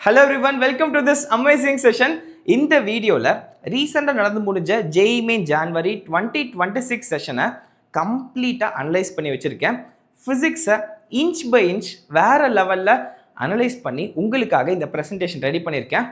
Hello everyone, welcome to this amazing session. இந்த வீடியோவில் ரீசெண்டாக நடந்து முடிஞ்ச JEE Main January 2026 செஷனை கம்ப்ளீட்டாக அனலைஸ் பண்ணி வச்சுருக்கேன். ஃபிசிக்ஸை இன்ச் பை இன்ச் வேறு லெவலில் அனலைஸ் பண்ணி உங்களுக்காக இந்த ப்ரெசன்டேஷன் ரெடி பண்ணியிருக்கேன்.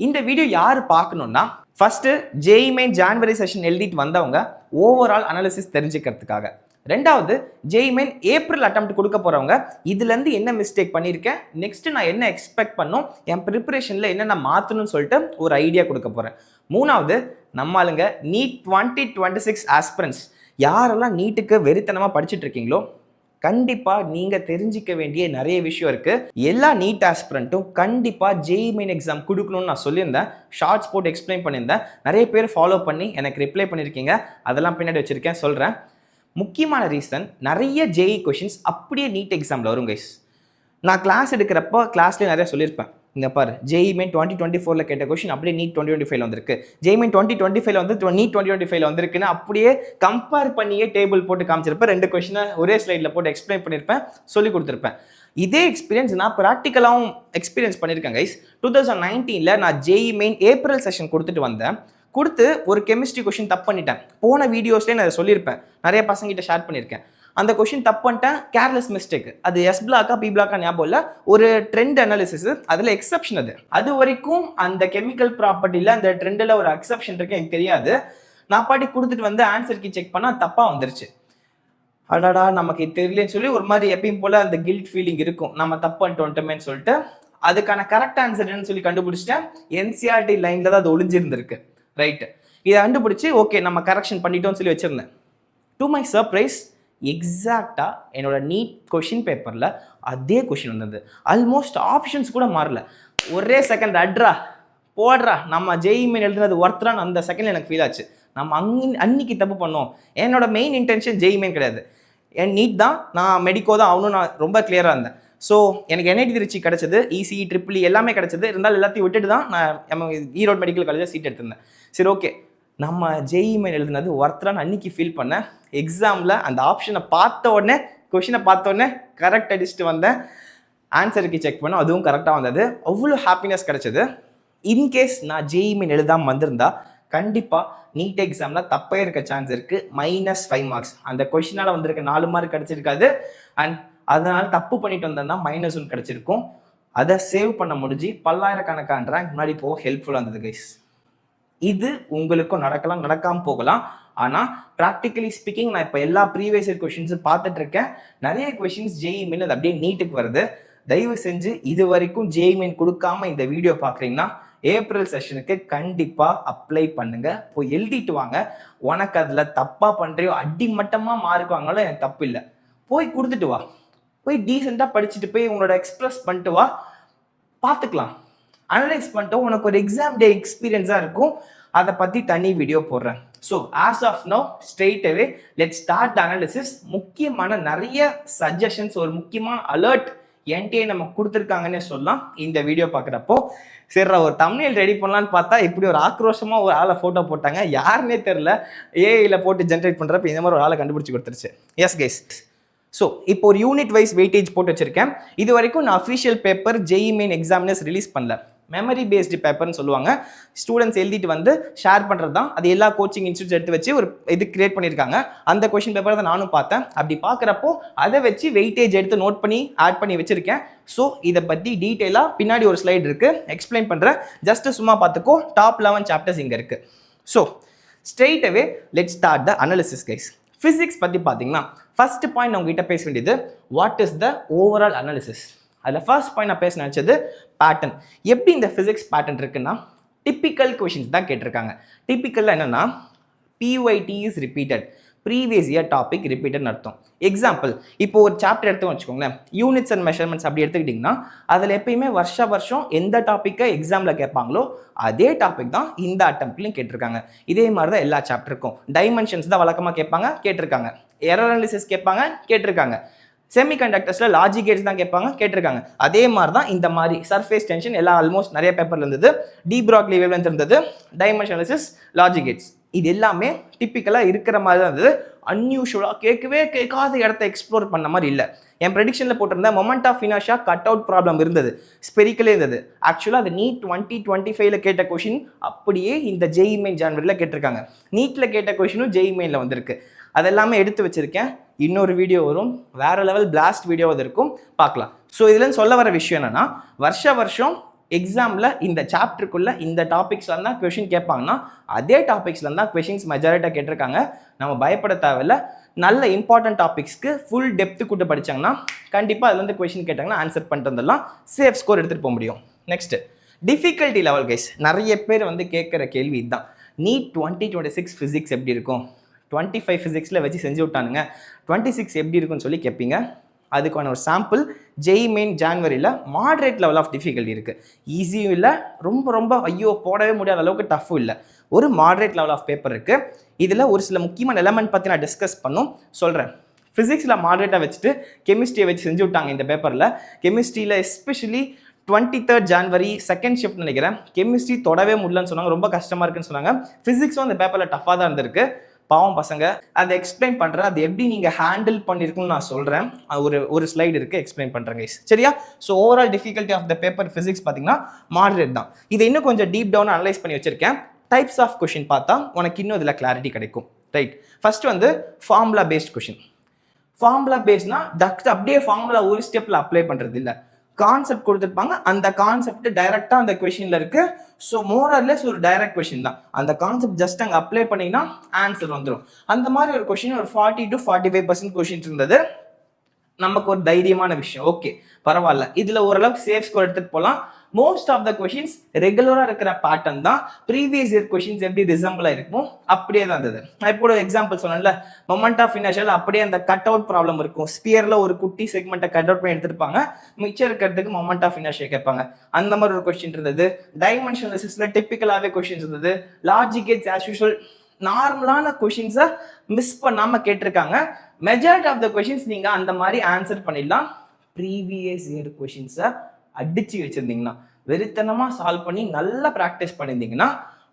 இந்த வீடியோ யார் பார்க்கணுன்னா, first JEE Main January session எழுதிட்டு வந்தவங்க ஓவரால் அனாலிசிஸ் தெரிஞ்சுக்கிறதுக்காக, ரெண்டாவது JEE Main ஏப்ரல் அட்டெம்ப்ட் கொடுக்க போகிறவங்க இதுலேருந்து என்ன மிஸ்டேக் பண்ணியிருக்கேன், நெக்ஸ்ட்டு நான் என்ன எக்ஸ்பெக்ட் பண்ணும், என் ப்ரிப்பரேஷனில் என்னென்ன மாற்றணும்னு சொல்லிட்டு ஒரு ஐடியா கொடுக்க போகிறேன். மூணாவது நம்மளுங்க நீட் 2026 ஆஸ்பிரன்ஸ் யாரெல்லாம் நீட்டுக்கு வெறித்தனமாக படிச்சுட்டு இருக்கீங்களோ, கண்டிப்பாக நீங்கள் தெரிஞ்சிக்க வேண்டிய நிறைய விஷயம் இருக்குது. எல்லா நீட் ஆஸ்பிரண்ட்டும் கண்டிப்பாக JEE Main எக்ஸாம் கொடுக்கணும்னு நான் சொல்லியிருந்தேன். ஷார்ட்ஸ் போட்டு எக்ஸ்பிளைன் பண்ணியிருந்தேன். நிறைய பேர் ஃபாலோ பண்ணி எனக்கு ரிப்ளை பண்ணியிருக்கீங்க. அதெல்லாம் பின்னாடி வச்சுருக்கேன், சொல்கிறேன். முக்கியமான ரீசன், நிறைய JEE கொஷின்ஸ் அப்படியே நீட் எக்ஸாமில் வரும் கைஸ். நான் கிளாஸ் எடுக்கிறப்போ கிளாஸ்லேயே நிறைய சொல்லியிருப்பேன். இங்கே பாரு, JEE Main 2024 கேட்ட கொஷின் அப்படியே நீட் 2025 வந்திருக்கு, JEE Main 2025 வந்து நீட் 2025 வந்திருக்குன்னு அப்படியே கம்பேர் பண்ணியே டேபிள் போட்டு காமிச்சிருப்பேன். 2 கொஷினை ஒரே ஸ்லைடில் போட்டு எக்ஸ்பிளைன் பண்ணியிருப்பேன், சொல்லி கொடுத்துருப்பேன். இதே எக்ஸ்பீரியன்ஸ் நான் ப்ராக்டிக்கலாகவும் எக்ஸ்பீரியன்ஸ் பண்ணியிருக்கேன் கைஸ். 2019 நான் JEE Main ஏப்ரல் செஷன் கொடுத்துட்டு வந்தேன். கொடுத்து ஒரு கெமிஸ்ட்ரி கொஷின் தப்பு பண்ணிட்டேன். போன வீடியோஸ்லேயே நான் சொல்லியிருப்பேன், நிறைய பசங்கிட்ட ஷேர் பண்ணியிருக்கேன். அந்த கொஷின் தப்பு பண்ணிட்டேன், கேர்லெஸ் மிஸ்டேக். அது எஸ் பிளாக்கா பி பிளாக்கா ஞாபகம் இல்லை, ஒரு ட்ரெண்ட் அனாலிசிஸ், அதில் எக்ஸப்ஷன். அது வரைக்கும் அந்த கெமிக்கல் ப்ராப்பர்ட்டியில் அந்த ட்ரெண்டில் ஒரு எக்ஸப்ஷன் இருக்கு எனக்கு தெரியாது. நான் பாட்டி கொடுத்துட்டு வந்து ஆன்சருக்கு செக் பண்ணால் தப்பாக வந்துருச்சு. அடாடா நமக்கு தெரியலன்னு சொல்லி ஒரு மாதிரி எப்பயும் போல் அந்த கில்ட் ஃபீலிங் இருக்கும், நம்ம தப்பு பண்ணிட்டு வந்துட்டோமேன்னு சொல்லிட்டு. அதுக்கான கரெக்ட் ஆன்சர்ன்னு சொல்லி கண்டுபிடிச்சிட்டேன். NCERT லைனில் தான் அது ஒளிஞ்சிருந்திருக்கு. ரைட்டு, இதை கண்டுபிடிச்சி ஓகே நம்ம கரெக்ஷன் பண்ணிட்டோம்னு சொல்லி வச்சுருந்தேன். டு மை சர்ப்ரைஸ், எக்ஸாக்டாக என்னோட நீட் கொஷின் பேப்பரில் அதே கொஷின் வந்தது. ஆல்மோஸ்ட் ஆப்ஷன்ஸ் கூட மாறல. ஒரே செகண்ட் அட்ரா போடுறா, நம்ம JEE Main எழுதுனது ஒர்த்ரான்னு அந்த செகண்டில் எனக்கு ஃபீல் ஆச்சு. நம்ம அன்னைக்கு தப்பு பண்ணோம். என்னோட மெயின் இன்டென்ஷன் JEE Main கிடையாது, என் நீட் தான், நான் மெடிக்கோ தான் ஆகணும், நான் ரொம்ப கிளியராக இருந்தேன். ஸோ எனக்கு NIT திருச்சி கிடச்சிது, ECE EEE எல்லாமே கிடச்சிது. இருந்தாலும் எல்லாத்தையும் விட்டுட்டு தான் நான் ஈரோடு மெடிக்கல் காலேஜில் சீட் எடுத்திருந்தேன். சரி ஓகே, நம்ம JEE Main எழுதுனது ஒர்த்ரான்னு அன்னைக்கு ஃபீல் பண்ணேன். எக்ஸாமில் அந்த ஆப்ஷனை பார்த்த உடனே, கொஷினை பார்த்த உடனே கரெக்ட் அடிச்சுட்டு வந்தேன். ஆன்சருக்கு செக் பண்ணேன், அதுவும் கரெக்டாக வந்தது. அவ்வளோ ஹாப்பினஸ் கிடச்சிது. இன்கேஸ் நான் JEE Main எழுதாமல் வந்திருந்தா கண்டிப்பாக நீட் எக்ஸாமில் தப்பே இருக்க சான்ஸ் இருக்குது. -5 மார்க்ஸ் அந்த கொஷினால் வந்திருக்க 4 மார்க் கிடச்சிருக்காது. அண்ட் அதனால் தப்பு பண்ணிட்டு வந்தேன்னா -1 கிடச்சிருக்கும். அதை சேவ் பண்ண முடிஞ்சு பல்லாயிரக்கணக்கான ரேங்க் முன்னாடி போக ஹெல்ப்ஃபுல்லாக இருந்தது கைஸ். இது உங்களுக்கும் நடக்கலாம், நடக்காமல் போகலாம். ஆனால் ப்ராக்டிக்கலி ஸ்பீக்கிங் நான் இப்போ எல்லா ப்ரீவியஸ் இயர் கொஷின்ஸும் பார்த்துட்டு இருக்கேன். நிறைய கொஷின்ஸ் JEE Main அது அப்படியே நீட்டுக்கு வருது. தயவு செஞ்சு இது வரைக்கும் JEE Main கொடுக்காம இந்த வீடியோ பார்க்குறீங்கன்னா ஏப்ரல் செஷனுக்கு கண்டிப்பாக அப்ளை பண்ணுங்க, போய் எழுதிட்டு வாங்க. உனக்கு அதில் தப்பாக பண்ணுறியோ, அடிமட்டமாக மார்க் வாங்கினாலும் எனக்கு தப்பு இல்லை, போய் கொடுத்துட்டு வா. போய் டீசெண்டாக படிச்சுட்டு போய் உங்களோட எக்ஸ்பிரஸ் பண்ணிட்டு வா, பார்த்துக்கலாம். அனலைஸ் பண்ணிட்டு உனக்கு ஒரு எக்ஸாம் டே எக்ஸ்பீரியன்ஸாக இருக்கும். அதை பற்றி தனி வீடியோ போடுறேன். So as of now straight away let start the analysis. முக்கியமான நிறைய சஜஷன்ஸ், ஒரு முக்கியமான அலர்ட் என்கிட்டயே நம்ம கொடுத்துருக்காங்கன்னே சொல்லலாம் இந்த வீடியோ பார்க்குறப்போ. சரி, ஒரு தம்ப்நெயில் ரெடி பண்ணலான்னு பார்த்தா இப்படி ஒரு ஆக்ரோஷமாக ஒரு ஆளை ஃபோட்டோ போட்டாங்க, யாருன்னே தெரில. ஏஐயில் போட்டு ஜென்ரேட் பண்ணுறப்ப இந்த மாதிரி ஒரு ஆளை கண்டுபிடிச்சி கொடுத்துருச்சு. எஸ் கைஸ், ஸோ இப்போ ஒரு யூனிட் வைஸ் வெயிட்டேஜ் போட்டு வச்சிருக்கேன். இது வரைக்கும் நான் official paper JEE Main examiners release பண்ணல. மெமரி பேஸ்டு பேப்பர்னு சொல்லுவாங்க. ஸ்டூடெண்ட்ஸ் எழுதிட்டு வந்து ஷேர் பண்ணுறது தான். அது எல்லா கோச்சிங் இன்ஸ்டியூட்ஸ் எடுத்து வச்சு ஒரு இது கிரியேட் பண்ணியிருக்காங்க. அந்த கொஷின் பேப்பர் தான் நானும் பார்த்தேன். அப்படி பார்க்குறப்போ அதை வச்சு வெயிட்டேஜ் எடுத்து நோட் பண்ணி ஆட் பண்ணி வச்சுருக்கேன். ஸோ இதை பற்றி டீட்டெயிலாக பின்னாடி ஒரு ஸ்லைடு இருக்குது, எக்ஸ்பிளைன் பண்ணுறேன். ஜஸ்ட்டு சும்மா பார்த்துக்கோ. டாப் 11 சாப்டர்ஸ் இங்கே இருக்குது. So straight away let start the analysis guys. Physics பற்றி பார்த்தீங்கன்னா ஃபர்ஸ்ட் பாயிண்ட் நான் உங்ககிட்ட பேச வேண்டியது, what is the overall analysis. அதில் ஃபர்ஸ்ட் பாயிண்ட் நான் பேச நினச்சது பேட்டர்ன். எப்படி இந்த ஃபிசிக்ஸ் பேட்டர்ன் இருக்குன்னா, டிப்பிக்கல் கொஷின்ஸ் தான் கேட்டிருக்காங்க. டிப்பிக்கலில் என்னென்னா, PYT is repeated, previous year topic ரிப்பீட்டட்னு அர்த்தம். எக்ஸாம்பிள், இப்போ ஒரு சாப்டர் எடுத்து வச்சுக்கோங்களேன், யூனிட்ஸ் அண்ட் மெஷர்மெண்ட்ஸ் அப்படி எடுத்துக்கிட்டிங்கன்னா அதில் எப்பயுமே வருஷம் எந்த டாப்பிக்கை எக்ஸாமில் கேட்பாங்களோ அதே டாபிக் தான் இந்த அட்டெம்ப்ட்லையும் கேட்டிருக்காங்க. இதே மாதிரி தான் எல்லா சாப்டருக்கும். டைமென்ஷன்ஸ் தான் வழக்கமாக கேட்டிருக்காங்க. எரர் அனாலிசிஸ் கேட்பாங்க, கேட்டிருக்காங்க. செமிகண்டக்டர்ஸில் லாஜிக் கேட்ஸ் தான் கேட்டிருக்காங்க. அதே மாதிரி தான் இந்த மாதிரி சர்ஃபேஸ் டென்ஷன் எல்லாம் ஆல்மோஸ்ட் நிறைய பேப்பரில் இருந்தது. டி ப்ராக்லி வேவ்லென்த் இருந்தது, டைமென்ஷன் அனாலிசிஸ், லாஜிக் கேட்ஸ். இது எல்லாமே டிப்பிக்கலாக இருக்கிற மாதிரி தான் இருந்தது. அன்யூஷுவலாக கேட்காத இடத்த எக்ஸ்ப்ளோர் பண்ண மாதிரி இல்லை. என் ப்ரெடிக்ஷனில் போட்டிருந்தேன் moment of inertia cut out problem இருந்தது, ஸ்பெரிக்கலே இருந்தது. ஆக்சுவலாக அது நீட் 2025 கேட்ட கொஷின் அப்படியே இந்த ஜேஇ மெயின் ஜான்வரியில் கேட்டிருக்காங்க. நீட்டில் கேட்ட கொஷினும் ஜேஇ மெயினில் வந்திருக்கு. அதெல்லாமே எடுத்து வச்சிருக்கேன். இன்னொரு வீடியோ வரும், வேற லெவல் பிளாஸ்ட் வீடியோ அது இருக்கும், பார்க்கலாம். ஸோ இதுல சொல்ல வர விஷயம் என்னன்னா, வருஷம் எக்ஸாமில் இந்த சாப்டருக்குள்ள இந்த டாபிக்ஸ்லாம் தான் கொஷின் கேட்பாங்கன்னா அதே டாபிக்ஸ்லாம் தான் கொஷின்ஸ் மெஜாரிட்டாக கேட்டிருக்காங்க. நம்ம பயப்பட தேவையில்ல. நல்ல இம்பார்ட்டன்ட் டாபிக்ஸ்க்கு ஃபுல் டெப்த்து கூட்டு படிச்சாங்கன்னா கண்டிப்பாக அதுல இருந்து கொஷின் கேட்டாங்கன்னா ஆன்சர் பண்ணிட்டு வந்துடலாம், சேஃப் ஸ்கோர் எடுத்துகிட்டு போக முடியும். Next difficulty level guys. நிறைய பேர் வந்து கேட்குற கேள்வி இதுதான், நீட் 2026 ஃபிசிக்ஸ் எப்படி இருக்கும், 25 ஃபிசிக்ஸில் வச்சு செஞ்சு விட்டானுங்க, 26 எப்படி இருக்குன்னு சொல்லி கேட்பீங்க. அதுக்கான ஒரு சாம்பிள் ஜேஇ மெயின் ஜான்வரியில் மாடரேட் லெவல் ஆஃப் டிஃபிகல்ட்டி இருக்குது. ஈஸியும் இல்லை, ரொம்ப ஐயோ போடவே முடியாத அளவுக்கு டஃப்பும் இல்லை. ஒரு மாடரேட் லெவல் ஆஃப் பேப்பர் இருக்குது. இதில் ஒரு சில முக்கியமான எலமெண்ட் பற்றி நான் டிஸ்கஸ் சொல்கிறேன். ஃபிசிக்ஸில் மாடரேட்டாக வச்சுட்டு கெமிஸ்ட்ரியை வச்சு செஞ்சு விட்டாங்க இந்த பேப்பரில். கெமிஸ்ட்ரியில் especially 23rd January second shift நினைக்கிறேன், கெமிஸ்ட்ரி தொடவே முடியலன்னு சொன்னாங்க, ரொம்ப கஷ்டமாக இருக்குன்னு சொன்னாங்க. ஃபிசிக்ஸும் அந்த பேப்பரில் டஃப்பாக தான் இருந்திருக்கு. பாவம் பசங்க, அதை எக்ஸ்பிளைன் பண்ணுறேன், அது எப்படி நீங்கள் ஹேண்டில் பண்ணியிருக்குன்னு நான் சொல்கிறேன். ஒரு ஸ்லைடு இருக்குது, எக்ஸ்பிளைன் பண்ணுறேன் கைஸ், சரியா? So overall difficulty of the paper physics பார்த்தீங்கன்னா மாடரேட் தான். இதை இன்னும் கொஞ்சம் டீப் டவுன் அனலைஸ் பண்ணி வச்சிருக்கேன். டைப்ஸ் ஆஃப் கொஷின் பார்த்தா உனக்கு இன்னும் இதில் கிளாரிட்டி கிடைக்கும். ரைட், ஃபர்ஸ்ட் வந்து ஃபார்முலா பேஸ்ட் கொஷின். ஃபார்முலா பேஸ்ட்னா அப்படியே ஃபார்முலா ஒரு ஸ்டெப்பில் அப்ளை பண்ணுறது இல்லை, கான்செப்ட் கொடுத்துருப்பாங்க, அந்த கான்செப்ட் டைரக்டாக அந்த கொஷினில் இருக்கு. ஸோ மோரல்லெஸ் ஒரு டைரக்ட் கொஷின் தான், அந்த கான்செப்ட் ஜஸ்ட் அங்கே அப்ளை பண்ணிங்கன்னா ஆன்சர் வந்துடும். அந்த மாதிரி ஒரு கொஷின் ஒரு 40 to 45% கொஷின்ஸ் இருந்தது. நமக்கு ஒரு தைரியமான விஷயம், ஓகே பரவாயில்ல, இதில் ஓரளவுக்கு சேஃப் ஸ்கோர் எடுத்துகிட்டு போகலாம். மோஸ்ட் ஆஃப் த கொஷின்ஸ் ரெகுலராக இருக்கிற பேட்டர்ன் தான். ப்ரீவியஸ் இயர் கொஷின்ஸ் எப்படி ரிசம்பிளாக இருக்கும் அப்படியே தான் இருந்தது. நான் இப்போ எக்ஸாம்பிள் சொன்னேன்ல, மொமெண்ட் ஆஃப் இனர்ஷியா அப்படியே அந்த கட் அவுட் ப்ராப்ளம் இருக்கும். ஸ்பியரில் ஒரு குட்டி செக்மெண்ட்டை கட் அவுட் பண்ணி எடுத்துருப்பாங்க, மிச்சம் இருக்கிறதுக்கு மொமெண்ட் ஆஃப் இனர்ஷியா கேட்பாங்க. அந்த மாதிரி ஒரு கொஸ்டின் இருந்தது. டைமென்ஷனலிசிஸில் டிப்பிக்கலாகவே கொஷின்ஸ் இருந்தது. லாஜிக் கேட்ஸ் ஆஸ் யூஷுவல் நார்மலான கொஷின்ஸை மிஸ் பண்ணாமல் கேட்டிருக்காங்க. மெஜாரிட்டி ஆஃப் த கொஷின்ஸ் நீங்கள் அந்த மாதிரி ஆன்சர் பண்ணிடலாம். ப்ரீவியஸ் இயர் கொஷின்ஸை அடிச்சு வச்சிருந்தீங்கன்னா, வெறித்தனமாக சால்வ் பண்ணி நல்லா ப்ராக்டிஸ் பண்ணியிருந்தீங்கன்னா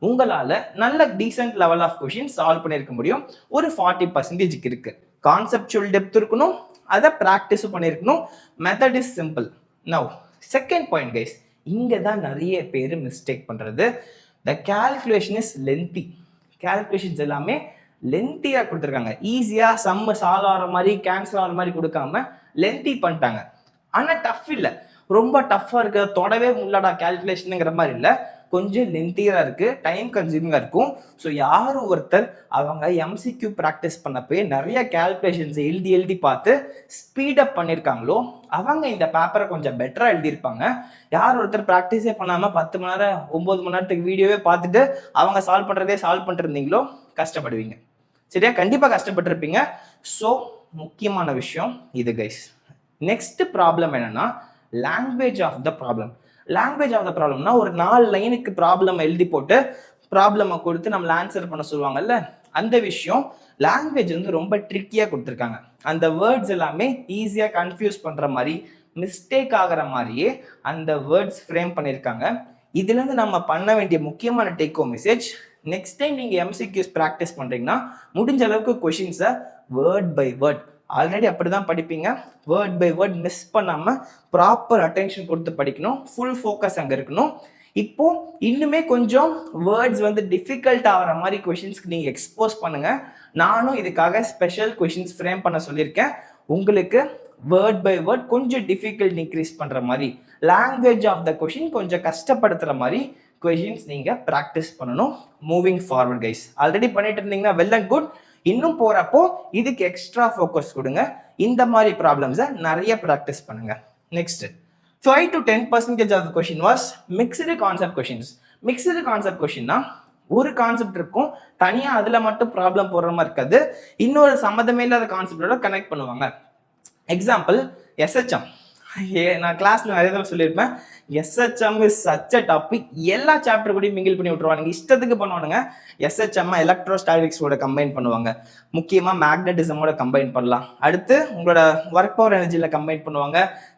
உங்களால் நல்ல decent level of question solve பண்ணியிருக்க முடியும். ஒரு 40% இருக்கு. கான்செப்சுவல் டெப்த் இருக்கணும், அதை ப்ராக்டிஸும் பண்ணியிருக்கணும். Method is simple. Now second point guys, இங்கே தான் நிறைய பேர் மிஸ்டேக் பண்ணுறது. த கேல்குலேஷன் இஸ் லென்த்தி. கேல்குலேஷன்ஸ் எல்லாமே லென்த்தியாக கொடுத்துருக்காங்க. ஈஸியாக சம்ம சால்வ் ஆகிற மாதிரி கேன்சல் ஆகிற மாதிரி கொடுக்காம லென்த்தி பண்ணிட்டாங்க. ஆனால் டஃப் இல்லை, ரொம்ப டஃப்பாக இருக்குது, தொடவே முள்ளடா கேல்குலேஷனுங்கிற மாதிரி இல்லை, கொஞ்சம் லென்த்தியாக இருக்குது, டைம் கன்சியூமிங்காக இருக்கும். ஸோ யார் ஒருத்தர் அவங்க எம்சிக்யூ ப்ராக்டிஸ் பண்ணப்போ நிறைய கேல்குலேஷன்ஸ் எழுதி பார்த்து ஸ்பீடப் பண்ணியிருக்காங்களோ அவங்க இந்த பேப்பரை கொஞ்சம் பெட்டராக எழுதியிருப்பாங்க. யார் ஒருத்தர் ப்ராக்டிஸே பண்ணாமல் 10 மணி நேரம் 9 மணி நேரத்துக்கு வீடியோவே பார்த்துட்டு அவங்க சால்வ் பண்ணிட்டு இருந்தீங்களோ கஷ்டப்படுவீங்க, சரியா? கண்டிப்பாக கஷ்டப்பட்டுருப்பீங்க. ஸோ முக்கியமான விஷயம் இது கைஸ். நெக்ஸ்ட் ப்ராப்ளம் என்னன்னா, language of the problem. Language of the ப்ராப்ளம்னா ஒரு 4 லைனுக்கு ப்ராப்ளம் எழுதி போட்டு ப்ராப்ளமை கொடுத்து நம்மளை ஆன்சர் பண்ண சொல்லுவாங்கல்ல, அந்த விஷயம் லாங்குவேஜ் வந்து ரொம்ப ட்ரிக்கியாக கொடுத்துருக்காங்க. அந்த வேர்ட்ஸ் எல்லாமே ஈஸியாக கன்ஃபியூஸ் பண்ணுற மாதிரி, மிஸ்டேக் ஆகிற மாதிரியே அந்த வேர்ட்ஸ் ஃப்ரேம் பண்ணியிருக்காங்க. இதுலேருந்து நம்ம பண்ண வேண்டிய முக்கியமான take home message, next time நீங்கள் எம்சிக்யூஸ் ப்ராக்டிஸ் பண்ணுறீங்கன்னா முடிஞ்ச அளவுக்கு கொஷின்ஸை வேர்ட் பை வேர்ட், ஆல்ரெடி அப்படி தான் படிப்பீங்க, வேர்ட் பை வேர்ட் மிஸ் பண்ணாமல் ப்ராப்பர் அட்டென்ஷன் கொடுத்து படிக்கணும். ஃபுல் ஃபோக்கஸ் அங்கே இருக்கணும். இப்போ இன்னுமே கொஞ்சம் வேர்ட்ஸ் வந்து டிஃபிகல்ட் ஆகிற மாதிரி கொஷின்ஸ்க்கு நீங்கள் எக்ஸ்போஸ் பண்ணுங்கள். நானும் இதுக்காக ஸ்பெஷல் கொஷின்ஸ் ஃப்ரேம் பண்ண சொல்லியிருக்கேன். உங்களுக்கு வேர்ட் பை வேர்ட் கொஞ்சம் டிஃபிகல்ட் இன்க்ரீஸ் பண்ணுற மாதிரி, லாங்குவேஜ் ஆஃப் த கொஷின் கொஞ்சம் கஷ்டப்படுத்துகிற மாதிரி கொஷின்ஸ் நீங்கள் ப்ராக்டிஸ் பண்ணணும். மூவிங் ஃபார்வர்ட் கைஸ், ஆல்ரெடி பண்ணிட்டு இருந்தீங்கன்னா வெல் அண்ட் குட். இன்னும் போகிறப்போ இதுக்கு எக்ஸ்ட்ரா ஃபோக்கஸ் கொடுங்க. இந்த மாதிரி ப்ராப்ளம்ஸை நிறைய ப்ராக்டிஸ் பண்ணுங்க. Next 5 to 10% of the question was mixed concept questions. Mixed concept கொஷின்னா ஒரு கான்செப்ட் இருக்கும், தனியாக அதில் மட்டும் ப்ராப்ளம் போடுற மாதிரி இருக்காது, இன்னொரு சம்மந்தமே இல்லாத கான்செப்டோட கனெக்ட் பண்ணுவாங்க. Example SHM. நான் கிளாஸ்ல நிறைய தடவை சொல்லியிருப்பேன், SHM is such a topic. எல்லா சாப்டர் கூடயும் மிங்கிள் பண்ணி விட்டுருவானுங்க, இஷ்டத்துக்கு பண்ணுவானுங்க. எஸ்ஹெச்எம் எலக்ட்ரோஸ்டாட்டிக்ஸோட கம்பைன் பண்ணுவாங்க, முக்கியமாக மேக்னட்டிசமோட கம்பைன் பண்ணலாம். அடுத்து உங்களோட ஒர்க் பவர் எனர்ஜியில் கம்பைன் பண்ணுவாங்க,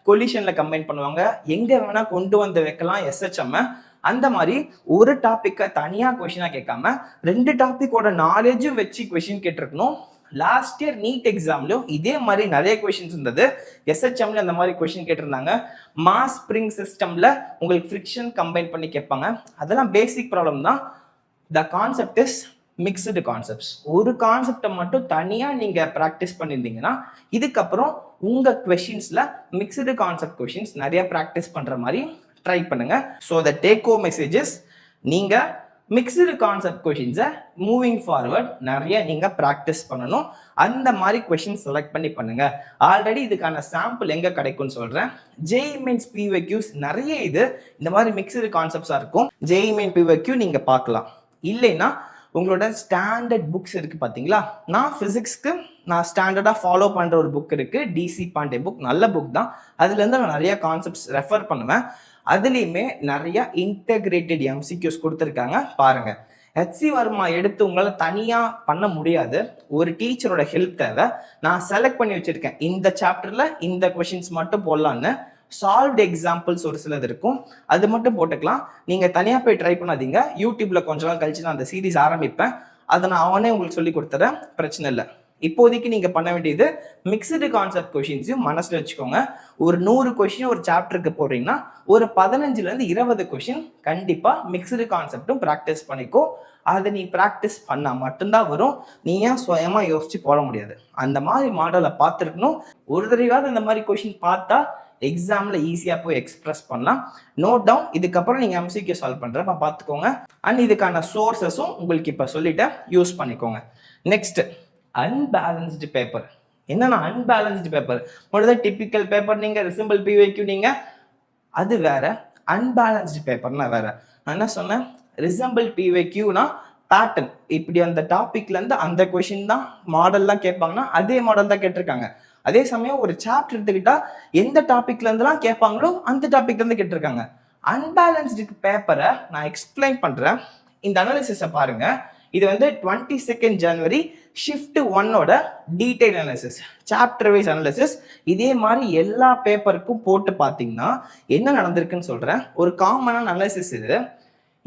கொலிஷனில் கம்பைன் பண்ணுவாங்க, எங்கே வேணால் கொண்டு வந்து வைக்கலாம் எஸ்ஹெச்எம். அந்த மாதிரி ஒரு டாப்பிக்கை தனியாக கொஷினாக கேட்காம 2 டாப்பிக்கோட நாலேஜும் வச்சு கொஷின் கேட்டிருக்கணும். லாஸ்ட் இயர் நீட் எக்ஸாம்லயும் இதே மாதிரி நிறைய கொஷின்ஸ் இருந்தது. எஸ்ஹெச்எம்ல அந்த மாதிரி கொஷின் கேட்டிருந்தாங்க. மாஸ் ஸ்ப்ரிங் சிஸ்டம்ல உங்களுக்கு ஃப்ரிக்ஷன் கம்பைன் பண்ணி கேட்பாங்க. அதெல்லாம் பேசிக் ப்ராப்ளம் தான். The concept is mixed concepts. ஒரு கான்செப்டை மட்டும் தனியாக நீங்கள் ப்ராக்டிஸ் பண்ணியிருந்தீங்கன்னா இதுக்கப்புறம் உங்கள் கொஷின்ஸில் மிக்ஸ்டு கான்செப்ட் கொஷின்ஸ் நிறைய ப்ராக்டிஸ் பண்ணுற மாதிரி ட்ரை பண்ணுங்க. So the take home messages, நீங்கள் மிக்ஸ்டு கான்செப்ட் கொஷின்ஸை மூவிங் ஃபார்வர்ட் நிறைய நீங்கள் ப்ராக்டிஸ் பண்ணணும். அந்த மாதிரி கொஷின் செலக்ட் பண்ணி பண்ணுங்க. ஆல்ரெடி இதுக்கான சாம்பிள் எங்கே கிடைக்கும்னு சொல்கிறேன். ஜேஇ மெயின்ஸ் பிஒய்க்யூஸ் நிறைய இந்த மாதிரி மிக்ஸ்டு கான்செப்ட்ஸாக இருக்கும். ஜேஇ மெயின் பிஒய்க்யூ நீங்கள் பார்க்கலாம். இல்லைன்னா உங்களோட ஸ்டாண்டர்ட் புக்ஸ் இருக்குது பார்த்தீங்களா. நான் ஃபிசிக்ஸ்க்கு நான் ஸ்டாண்டர்டாக ஃபாலோ பண்ணுற ஒரு புக் இருக்குது, டிசி பாண்டே புக். நல்ல புக் தான். அதுலேருந்து நான் நிறைய கான்செப்ட்ஸ் ரெஃபர் பண்ணுவேன். அதுலேயுமே நிறைய இன்டெகிரேட்டட் எம்சிக்யூஸ் கொடுத்துருக்காங்க பாருங்க. ஹெச்சி வர்மா எடுத்து உங்களால் தனியாக பண்ண முடியாது, ஒரு டீச்சரோட ஹெல்ப் தேவை. நான் செலக்ட் பண்ணி வச்சுருக்கேன் இந்த சாப்டரில் இந்த கொஷின்ஸ் மட்டும் போடலான்னு. சால்வ்டு எக்ஸாம்பிள்ஸ் ஒரு சிலது இருக்கும், அது மட்டும் போட்டுக்கலாம். நீங்கள் தனியாக போய் ட்ரை பண்ணாதீங்க. யூடியூப்ல கொஞ்ச நாள் கழிச்சு நான் அந்த சீரீஸ் ஆரம்பிப்பேன். அதை நான் அவனே உங்களுக்கு சொல்லி கொடுத்துறேன், பிரச்சனை இல்லை. இப்போதைக்கு நீங்கள் பண்ண வேண்டியது மிக்ஸ்டு கான்செப்ட் கொஷின்ஸையும் மனசில் வச்சுக்கோங்க. ஒரு 100 கொஷின் ஒரு சாப்டருக்கு போடுறீங்கன்னா ஒரு 15லேருந்து 20 கொஷின் கண்டிப்பாக மிக்ஸ்டு கான்செப்டும் ப்ராக்டிஸ் பண்ணிக்கோ. அதை நீ ப்ராக்டிஸ் பண்ணால் மட்டும்தான் வரும். நீ ஏன் சுயமாக யோசிச்சு போட முடியாது. அந்த மாதிரி மாடலை பார்த்துருக்கணும். ஒரு தடவையாவது அந்த மாதிரி கொஷின் பார்த்தா எக்ஸாமில் ஈஸியாக போய் எக்ஸ்பிரஸ் பண்ணலாம். Note down. இதுக்கப்புறம் நீங்கள் எம்சிக்யூ சால்வ் பண்ணுறப்ப பார்த்துக்கோங்க. அண்ட் இதுக்கான சோர்ஸஸும் உங்களுக்கு இப்போ சொல்லிட்டேன், யூஸ் பண்ணிக்கோங்க. Next, unbalanced paper. என்னன்னா அன்பேலன்ஸ்டு பேப்பர் மட்டும் டிப்பிக்கல் பேப்பர், நீங்கள் சிம்பிள் பிஒய்க்யூ நீங்கள் அது வேற, அன்பேலன்ஸ்டு பேப்பர்னா வேற. நான் என்ன சொன்னேன், ரிசம்பிள் பிஒய்க்யூனா பேட்டர்ன். இப்படி அந்த டாபிக்லேருந்து அந்த கொஷின் தான் மாடல்லாம் கேட்பாங்கன்னா அதே மாடல் தான் கேட்டிருக்காங்க. அதே சமயம் ஒரு சாப்டர் எடுத்துக்கிட்டா எந்த டாபிக்ல இருந்துலாம் கேட்பாங்களோ அந்த டாபிக்ல இருந்து கேட்டிருக்காங்க. அன்பேலன்ஸ்டு பேப்பரை நான் எக்ஸ்பிளைன் பண்றேன். இந்த அனாலிசிஸை பாருங்க. இது வந்து 22 ஜனவரி ஷிஃப்ட் 1ஓட detail analysis, chapter wise analysis. இதே மாதிரி எல்லா பேப்பருக்கும் போட்டு பார்த்தீங்கன்னா என்ன நடந்திருக்குன்னு சொல்றேன். ஒரு காமனான அனாலிசிஸ் இது.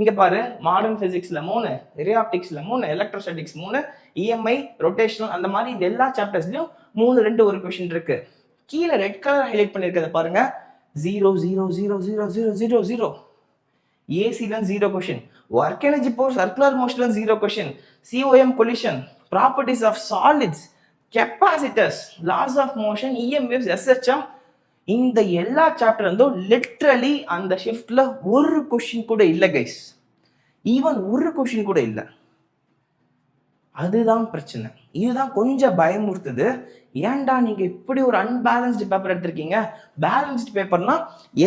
இங்க பாரு, மாடர்ன் பிசிக்ஸ்ல 3, ரியாப்டிக்ஸ்ல 3, எலக்ட்ரோஸ்டாட்டிக்ஸ் 3, இஎம்ஐ, ரொட்டேஷனல், அந்த மாதிரி இந்த எல்லா சாப்டர்ஸ்லயும் 3, 2 ஒரு கொஸ்டின் இருக்கு. கீழே ரெட் கலர் ஹைலைட் பண்ணிருக்கிறத பாருங்க, 0 0 0 0 0 0 0. ஏசில 0 question, work energy power circular மோஷன்ல 0 question, COM collision, properties of solids, capacitors, laws of motion, EMFs, SHM. இந்த எல்லா சாப்டர் இருந்தும் லிட்ரலி அந்த ஷிஃப்ட்ல ஒரு கொஸ்டின் கூட இல்லை கைஸ். ஈவன் ஒரு கொஸ்டின் கூட இல்லை. அதுதான் பிரச்சனை. இதுதான் கொஞ்சம் பயமுறுத்துது. ஏன்டா நீங்க இப்படி ஒரு அன்பேலன்ஸ்டு பேப்பர் எடுத்திருக்கீங்க? பேலன்ஸ்டு பேப்பர்னா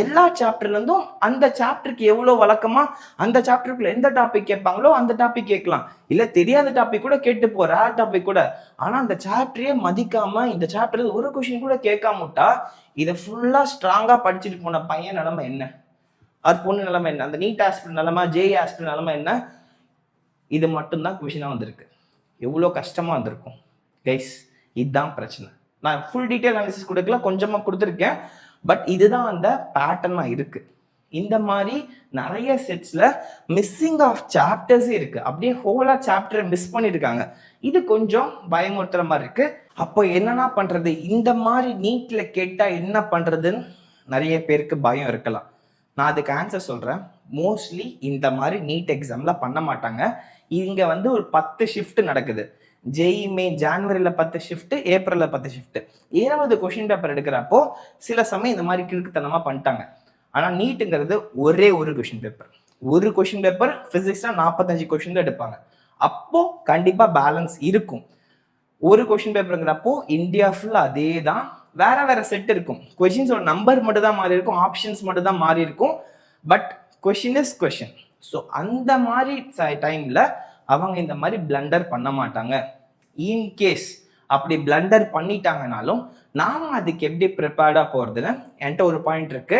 எல்லா சாப்டர்ல இருந்தும் அந்த சாப்டருக்கு எவ்வளவு வழக்கமா அந்த சாப்டருக்குள்ள எந்த டாபிக் கேட்பாங்களோ அந்த டாபிக் கேட்கலாம். இல்ல தெரியாத டாபிக் கூட கேட்டு போற டாபிக் கூட. ஆனா அந்த சாப்டரையே மதிக்காம இந்த சாப்டர்ல ஒரு கொஸ்டின் கூட கேட்காம விட்டா இதை ஃபுல்லா ஸ்ட்ராங்கா படிச்சுட்டு போன பையன் நிலைமை என்ன, அது பொண்ணு நிலைமை என்ன, அந்த நீட் ஆஸ்பிரண்ட் நிலைமை, ஜேஇ ஆஸ்பிரண்ட் நிலைமை என்ன? இது மட்டும்தான் கொஸ்டினா வந்திருக்கு. எவ்வளோ கஷ்டமாக வந்திருக்கும் கைஸ். இதுதான் பிரச்சனை. நான் ஃபுல் டீட்டெயில் அனாலிசிஸ் கொடுக்கல, கொஞ்சமாக கொடுத்துருக்கேன். பட் இதுதான் அந்த பேட்டர்னாக இருக்குது. இந்த மாதிரி நிறைய செட்ஸில் மிஸ்ஸிங் ஆஃப் சாப்டர்ஸே இருக்குது. அப்படியே ஹோலாக சாப்டரை மிஸ் பண்ணியிருக்காங்க. இது கொஞ்சம் பயமுறுத்துற மாதிரி இருக்குது. அப்போ என்னன்னா பண்ணுறது? இந்த மாதிரி நீட்டில் கேட்டால் என்ன பண்ணுறதுன்னு நிறைய பேருக்கு பயம் இருக்கலாம். நான் அதுக்கு ஆன்சர் சொல்கிறேன். மோஸ்ட்லி இந்த மாதிரி நீட் எக்ஸாமில் பண்ண மாட்டாங்க. இங்கே வந்து ஒரு 10 ஷிஃப்ட் நடக்குது. ஜேஇ மெயின் ஜான்வரியில் 10 ஷிஃப்ட், ஏப்ரலில் 10 ஷிஃப்ட். 20 கொஷின் பேப்பர் எடுக்கிறப்போ சில சமயம் இந்த மாதிரி கிறுக்குத்தனமாக பண்ணிட்டாங்க. ஆனால் நீட்டுங்கிறது ஒரே ஒரு கொஷின் பேப்பர். ஒரு கொஷின் பேப்பர் ஃபிசிக்ஸாக 45 கொஷின் தான் எடுப்பாங்க. அப்போது கண்டிப்பாக பேலன்ஸ் இருக்கும். ஒரு கொஷின் பேப்பருங்கிறப்போ இந்தியா ஃபுல்லாக அதே தான். வேற வேற செட் இருக்கும். கொஷின்ஸோட நம்பர் மட்டும் தான் மாறி இருக்கும், ஆப்ஷன்ஸ் மட்டும் தான் மாறி இருக்கும். But question is question. So அந்த மாதிரி டைம்ல அவங்க இந்த மாதிரி பிளண்டர் பண்ண மாட்டாங்க. இன்கேஸ் அப்படி பிளண்டர் பண்ணிட்டாங்கனாலும் நாம அதுக்கு எப்படி ப்ரிப்பேர்டாக போகிறதுன்னு என்கிட்ட ஒரு பாயிண்ட் இருக்கு.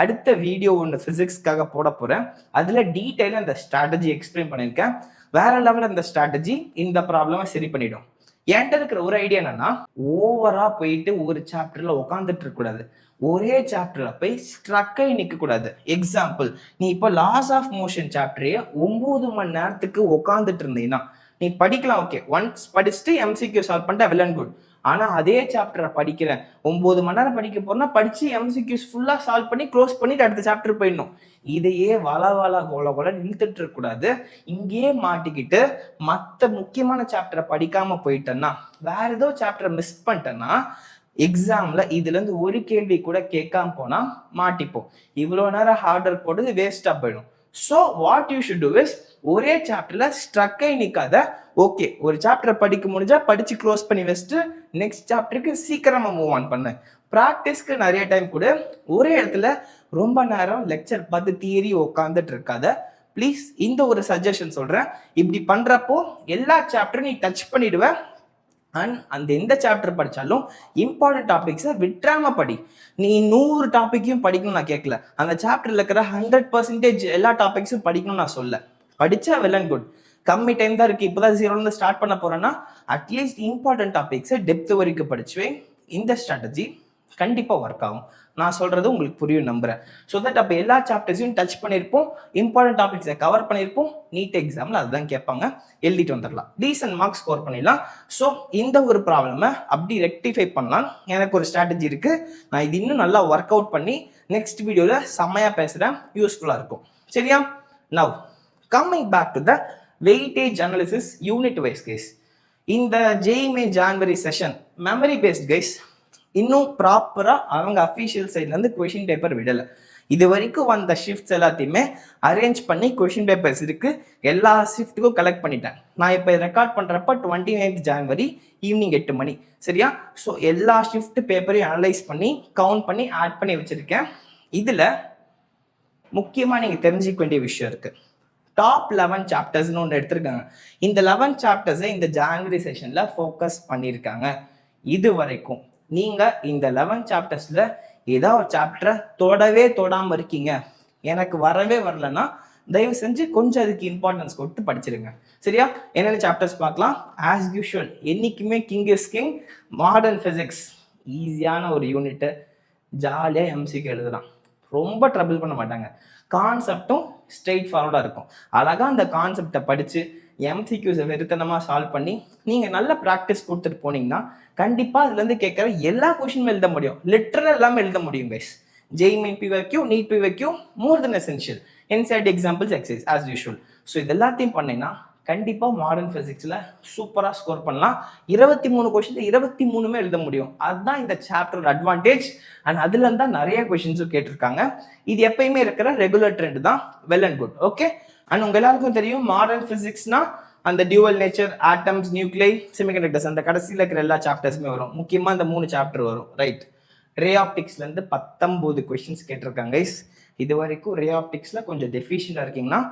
அடுத்த வீடியோ ஒன்று ஃபிசிக்ஸ்க்காக போட போகிறேன். அதில் டீட்டெயிலாக அந்த ஸ்ட்ராட்டஜி எக்ஸ்பிளைன் பண்ணியிருக்கேன். வேற லெவலில் அந்த ஸ்ட்ராட்டஜி இந்த ப்ராப்ளமை சரி பண்ணிடும். என்கிட்ட இருக்கிற ஒரு ஐடியா என்னன்னா, ஓவரா போயிட்டு ஒரு சாப்டர்ல உட்காந்துட்டு இருக்க கூடாது. ஒரே சாப்டர்ல போய் ஸ்ட்ரக் ஆகி நிற்க கூடாது. எக்ஸாம்பிள், நீ இப்போ லாஸ் ஆஃப் மோஷன் சாப்டரே 9 மணி நேரத்துக்கு உட்காந்துட்டு இருந்தீங்கன்னா நீ படிக்கலாம், ஓகே, ஒன்ஸ் படிச்சுட்டு எம்சிக்யூ சால்வ் பண்ணிட்டா வெல் அண்ட் குட். ஆனா அதே சாப்டரை படிக்கிறேன் 9 மணி நேரம் படிக்க போறேன்னா படிச்சு எம்சிக்யூஸ் ஃபுல்லா சால்வ் பண்ணி க்ளோஸ் பண்ணிட்டு அடுத்த சாப்டர் போயிடணும். இதையே கோல இழுத்துட்டு இருக்க கூடாது. இங்கேயே மாட்டிக்கிட்டு மற்ற முக்கியமான சாப்டரை படிக்காம போயிட்டேன்னா, வேற ஏதோ சாப்டரை மிஸ் பண்ணிட்டேன்னா எக்ஸாம்ல இதுல இருந்து ஒரு கேள்வி கூட கேட்காம போனா மாட்டிப்போம். இவ்வளவு நேரம் ஹார்ட் ஒர்க் போட்டது வேஸ்டா போயிடும். So what you should do is, ஒரே சாப்டர்ல ஸ்ட்ரக் ஆகி நிற்காத. ஓகே, ஒரு சாப்டரை படிக்க முடிஞ்சா படிச்சு க்ளோஸ் பண்ணி வச்சுட்டு நெக்ஸ்ட் சாப்டருக்கு சீக்கிரமா மூவ் ஆன் பண்ணு. ப்ராக்டிஸ்க்கு நிறைய டைம் கூட ஒரே இடத்துல ரொம்ப நேரம் லெக்சர் பார்த்து தியரி உட்காந்துட்டு இருக்காத ப்ளீஸ். இந்த ஒரு சஜஷன் சொல்றேன். இப்படி பண்றப்போ எல்லா சாப்டரும் நீ டச் பண்ணிடுவ. அண்ட் அந்த எந்த சாப்டர் படித்தாலும் இம்பார்ட்டன்ட் டாபிக்ஸை விட்டுறாம படி. நீ 100 டாப்பிக்கையும் படிக்கணும்னு நான் கேட்கல, அந்த சாப்டர்ல இருக்கிற 100% எல்லா டாபிக்ஸும் படிக்கணும்னு நான் சொல்ல. படிச்சா வெல் அண்ட் குட். கம்மி டைம் தான் இருக்கு, இப்போதான் 0ல ஸ்டார்ட் பண்ண போறேன்னா அட்லீஸ்ட் இம்பார்ட்டன்ட் டாபிக்ஸை டெப்த் வரைக்கும் படிச்சுவேன். இந்த ஸ்ட்ராட்டஜி கண்டிப்பாக ஒர்க் ஆகும். நான் சொல்றது உங்களுக்கு புரியும் நம்புறேன். ஸோ தட் அப்போ எல்லா சாப்டர்ஸையும் டச் பண்ணியிருப்போம், இம்பார்ட்டன்ட் டாபிக்ஸை கவர் பண்ணியிருப்போம். நீட் எக்ஸாமில் அதுதான் கேட்பாங்க, எழுதிட்டு வந்துடலாம், டீசன்ட் மார்க்ஸ் ஸ்கோர் பண்ணிடலாம். ஸோ இந்த ஒரு ப்ராப்ளமை அப்படி ரெக்டிஃபை பண்ணலாம். எனக்கு ஒரு ஸ்ட்ராட்டஜி இருக்கு, நான் இது இன்னும் நல்லா ஒர்க் அவுட் பண்ணி நெக்ஸ்ட் வீடியோவில் செம்மையாக பேசுகிறேன், யூஸ்ஃபுல்லாக இருக்கும். சரியா? Now coming back to the weightage analysis unit wise case. இந்த ஜேஇமே January session memory based guys. இன்னும் ப்ராப்பராக அவங்க அஃபீஷியல் சைட்லேருந்து கொஷின் பேப்பர் விடலை. இது வரைக்கும் வந்த ஷிஃப்ட்ஸ் எல்லாத்தையுமே அரேஞ்ச் பண்ணி கொஷின் பேப்பர்ஸ் இருக்குது, எல்லா ஷிஃப்ட்டுக்கும் கலெக்ட் பண்ணிட்டேன். நான் இப்போ ரெக்கார்ட் பண்ணுறப்ப 29 ஜான்வரி ஈவினிங் 8 மணி. சரியா? ஸோ எல்லா ஷிஃப்ட் பேப்பரையும் அனலைஸ் பண்ணி கவுண்ட் பண்ணி ஆட் பண்ணி வச்சுருக்கேன். இதில் முக்கியமாக நீங்கள் தெரிஞ்சிக்க வேண்டிய விஷயம் இருக்குது. டாப் 11 சாப்டர்ஸ்னு ஒன்று எடுத்திருக்காங்க. இந்த 11 சாப்டர்ஸை இந்த ஜான்வரி செஷனில் ஃபோக்கஸ் பண்ணியிருக்காங்க. இது வரைக்கும் நீங்கள் இந்த 11 சாப்டர்ஸில் ஏதாவது ஒரு சாப்டரை தொடாமல் இருக்கீங்க, எனக்கு வரவே வரலன்னா தயவு செஞ்சு கொஞ்சம் அதுக்கு இம்பார்ட்டன்ஸ் கொடுத்து படிச்சிருங்க. சரியா? என்னென்ன சாப்டர்ஸ் பார்க்கலாம். ஆஸ் யூஷுவல் என்றைக்குமே king is king. Modern physics ஈஸியான ஒரு யூனிட்டு, ஜாலியாக எம்சிக்கு எழுதலாம், ரொம்ப ட்ரபிள் பண்ண மாட்டாங்க. கான்செப்டும் ஸ்ட்ரெயிட் ஃபார்வர்டாக இருக்கும். அழகாக அந்த கான்செப்டை படித்து எம்சிக்யூஸை வெறுத்தனமாக சால்வ் பண்ணி நீங்கள் நல்ல ப்ராக்டிஸ் கொடுத்துட்டு போனீங்கன்னா கண்டிப்பாக அதுலேருந்து கேட்குற எல்லா கொஷினும் எழுத முடியும், லிட்டரல் எல்லாமே எழுத முடியும் guys. JEE main PYQ, NEET PYQ more than essential, inside examples exercise as usual. So இது எல்லாத்தையும் பண்ணீங்கன்னா கண்டிப்பாக மாடர்ன் ஃபிசிக்ஸில் சூப்பராக ஸ்கோர் பண்ணலாம். 23 கொஷின் 23மே எழுத முடியும். அதுதான் இந்த சாப்டரோட அட்வான்டேஜ். அண்ட் அதுலேருந்து தான் நிறைய கொஷின்ஸும் கேட்டிருக்காங்க. இது எப்பயுமே இருக்கிற ரெகுலர் ட்ரெண்ட் தான், well and good. Okay. And உங்கள் எல்லாருக்கும் தெரியும் மாடர்ன் ஃபிசிக்ஸ்னா அந்த dual nature, atoms, nuclei, semiconductors, அந்த கடைசியில் இருக்கிற எல்லா சாப்டர்ஸுமே வரும். முக்கியமாக இந்த 3 சாப்டர் வரும். ரைட்? ரே ஆப்டிக்ஸ்லேருந்து 19 கொஷின்ஸ் கேட்டிருக்காங்க கைஸ். இது வரைக்கும் ரே ஆப்டிக்ஸில் கொஞ்சம் டெஃபிஷியண்டாக இருக்கீங்கன்னா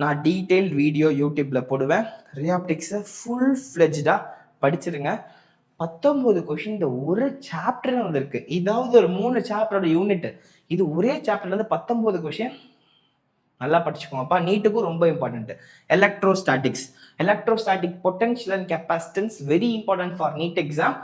நான் டீட்டெயில் வீடியோ யூடியூப்பில் போடுவேன். ரே ஆப்டிக்ஸை ஃபுல் ஃப்ளெஜ்டாக படிச்சிருங்க. 19 கொஷின் இந்த ஒரு சாப்டர் வந்துருக்கு. இதாவது ஒரு 3 சாப்டரோட யூனிட், இது ஒரே சாப்டர்லேருந்து 19 கொஷின். நல்லா படிச்சுக்கோங்கப்பா, நீட்டுக்கும் ரொம்ப important. Electrostatic potential and capacitance very important for NEET exam.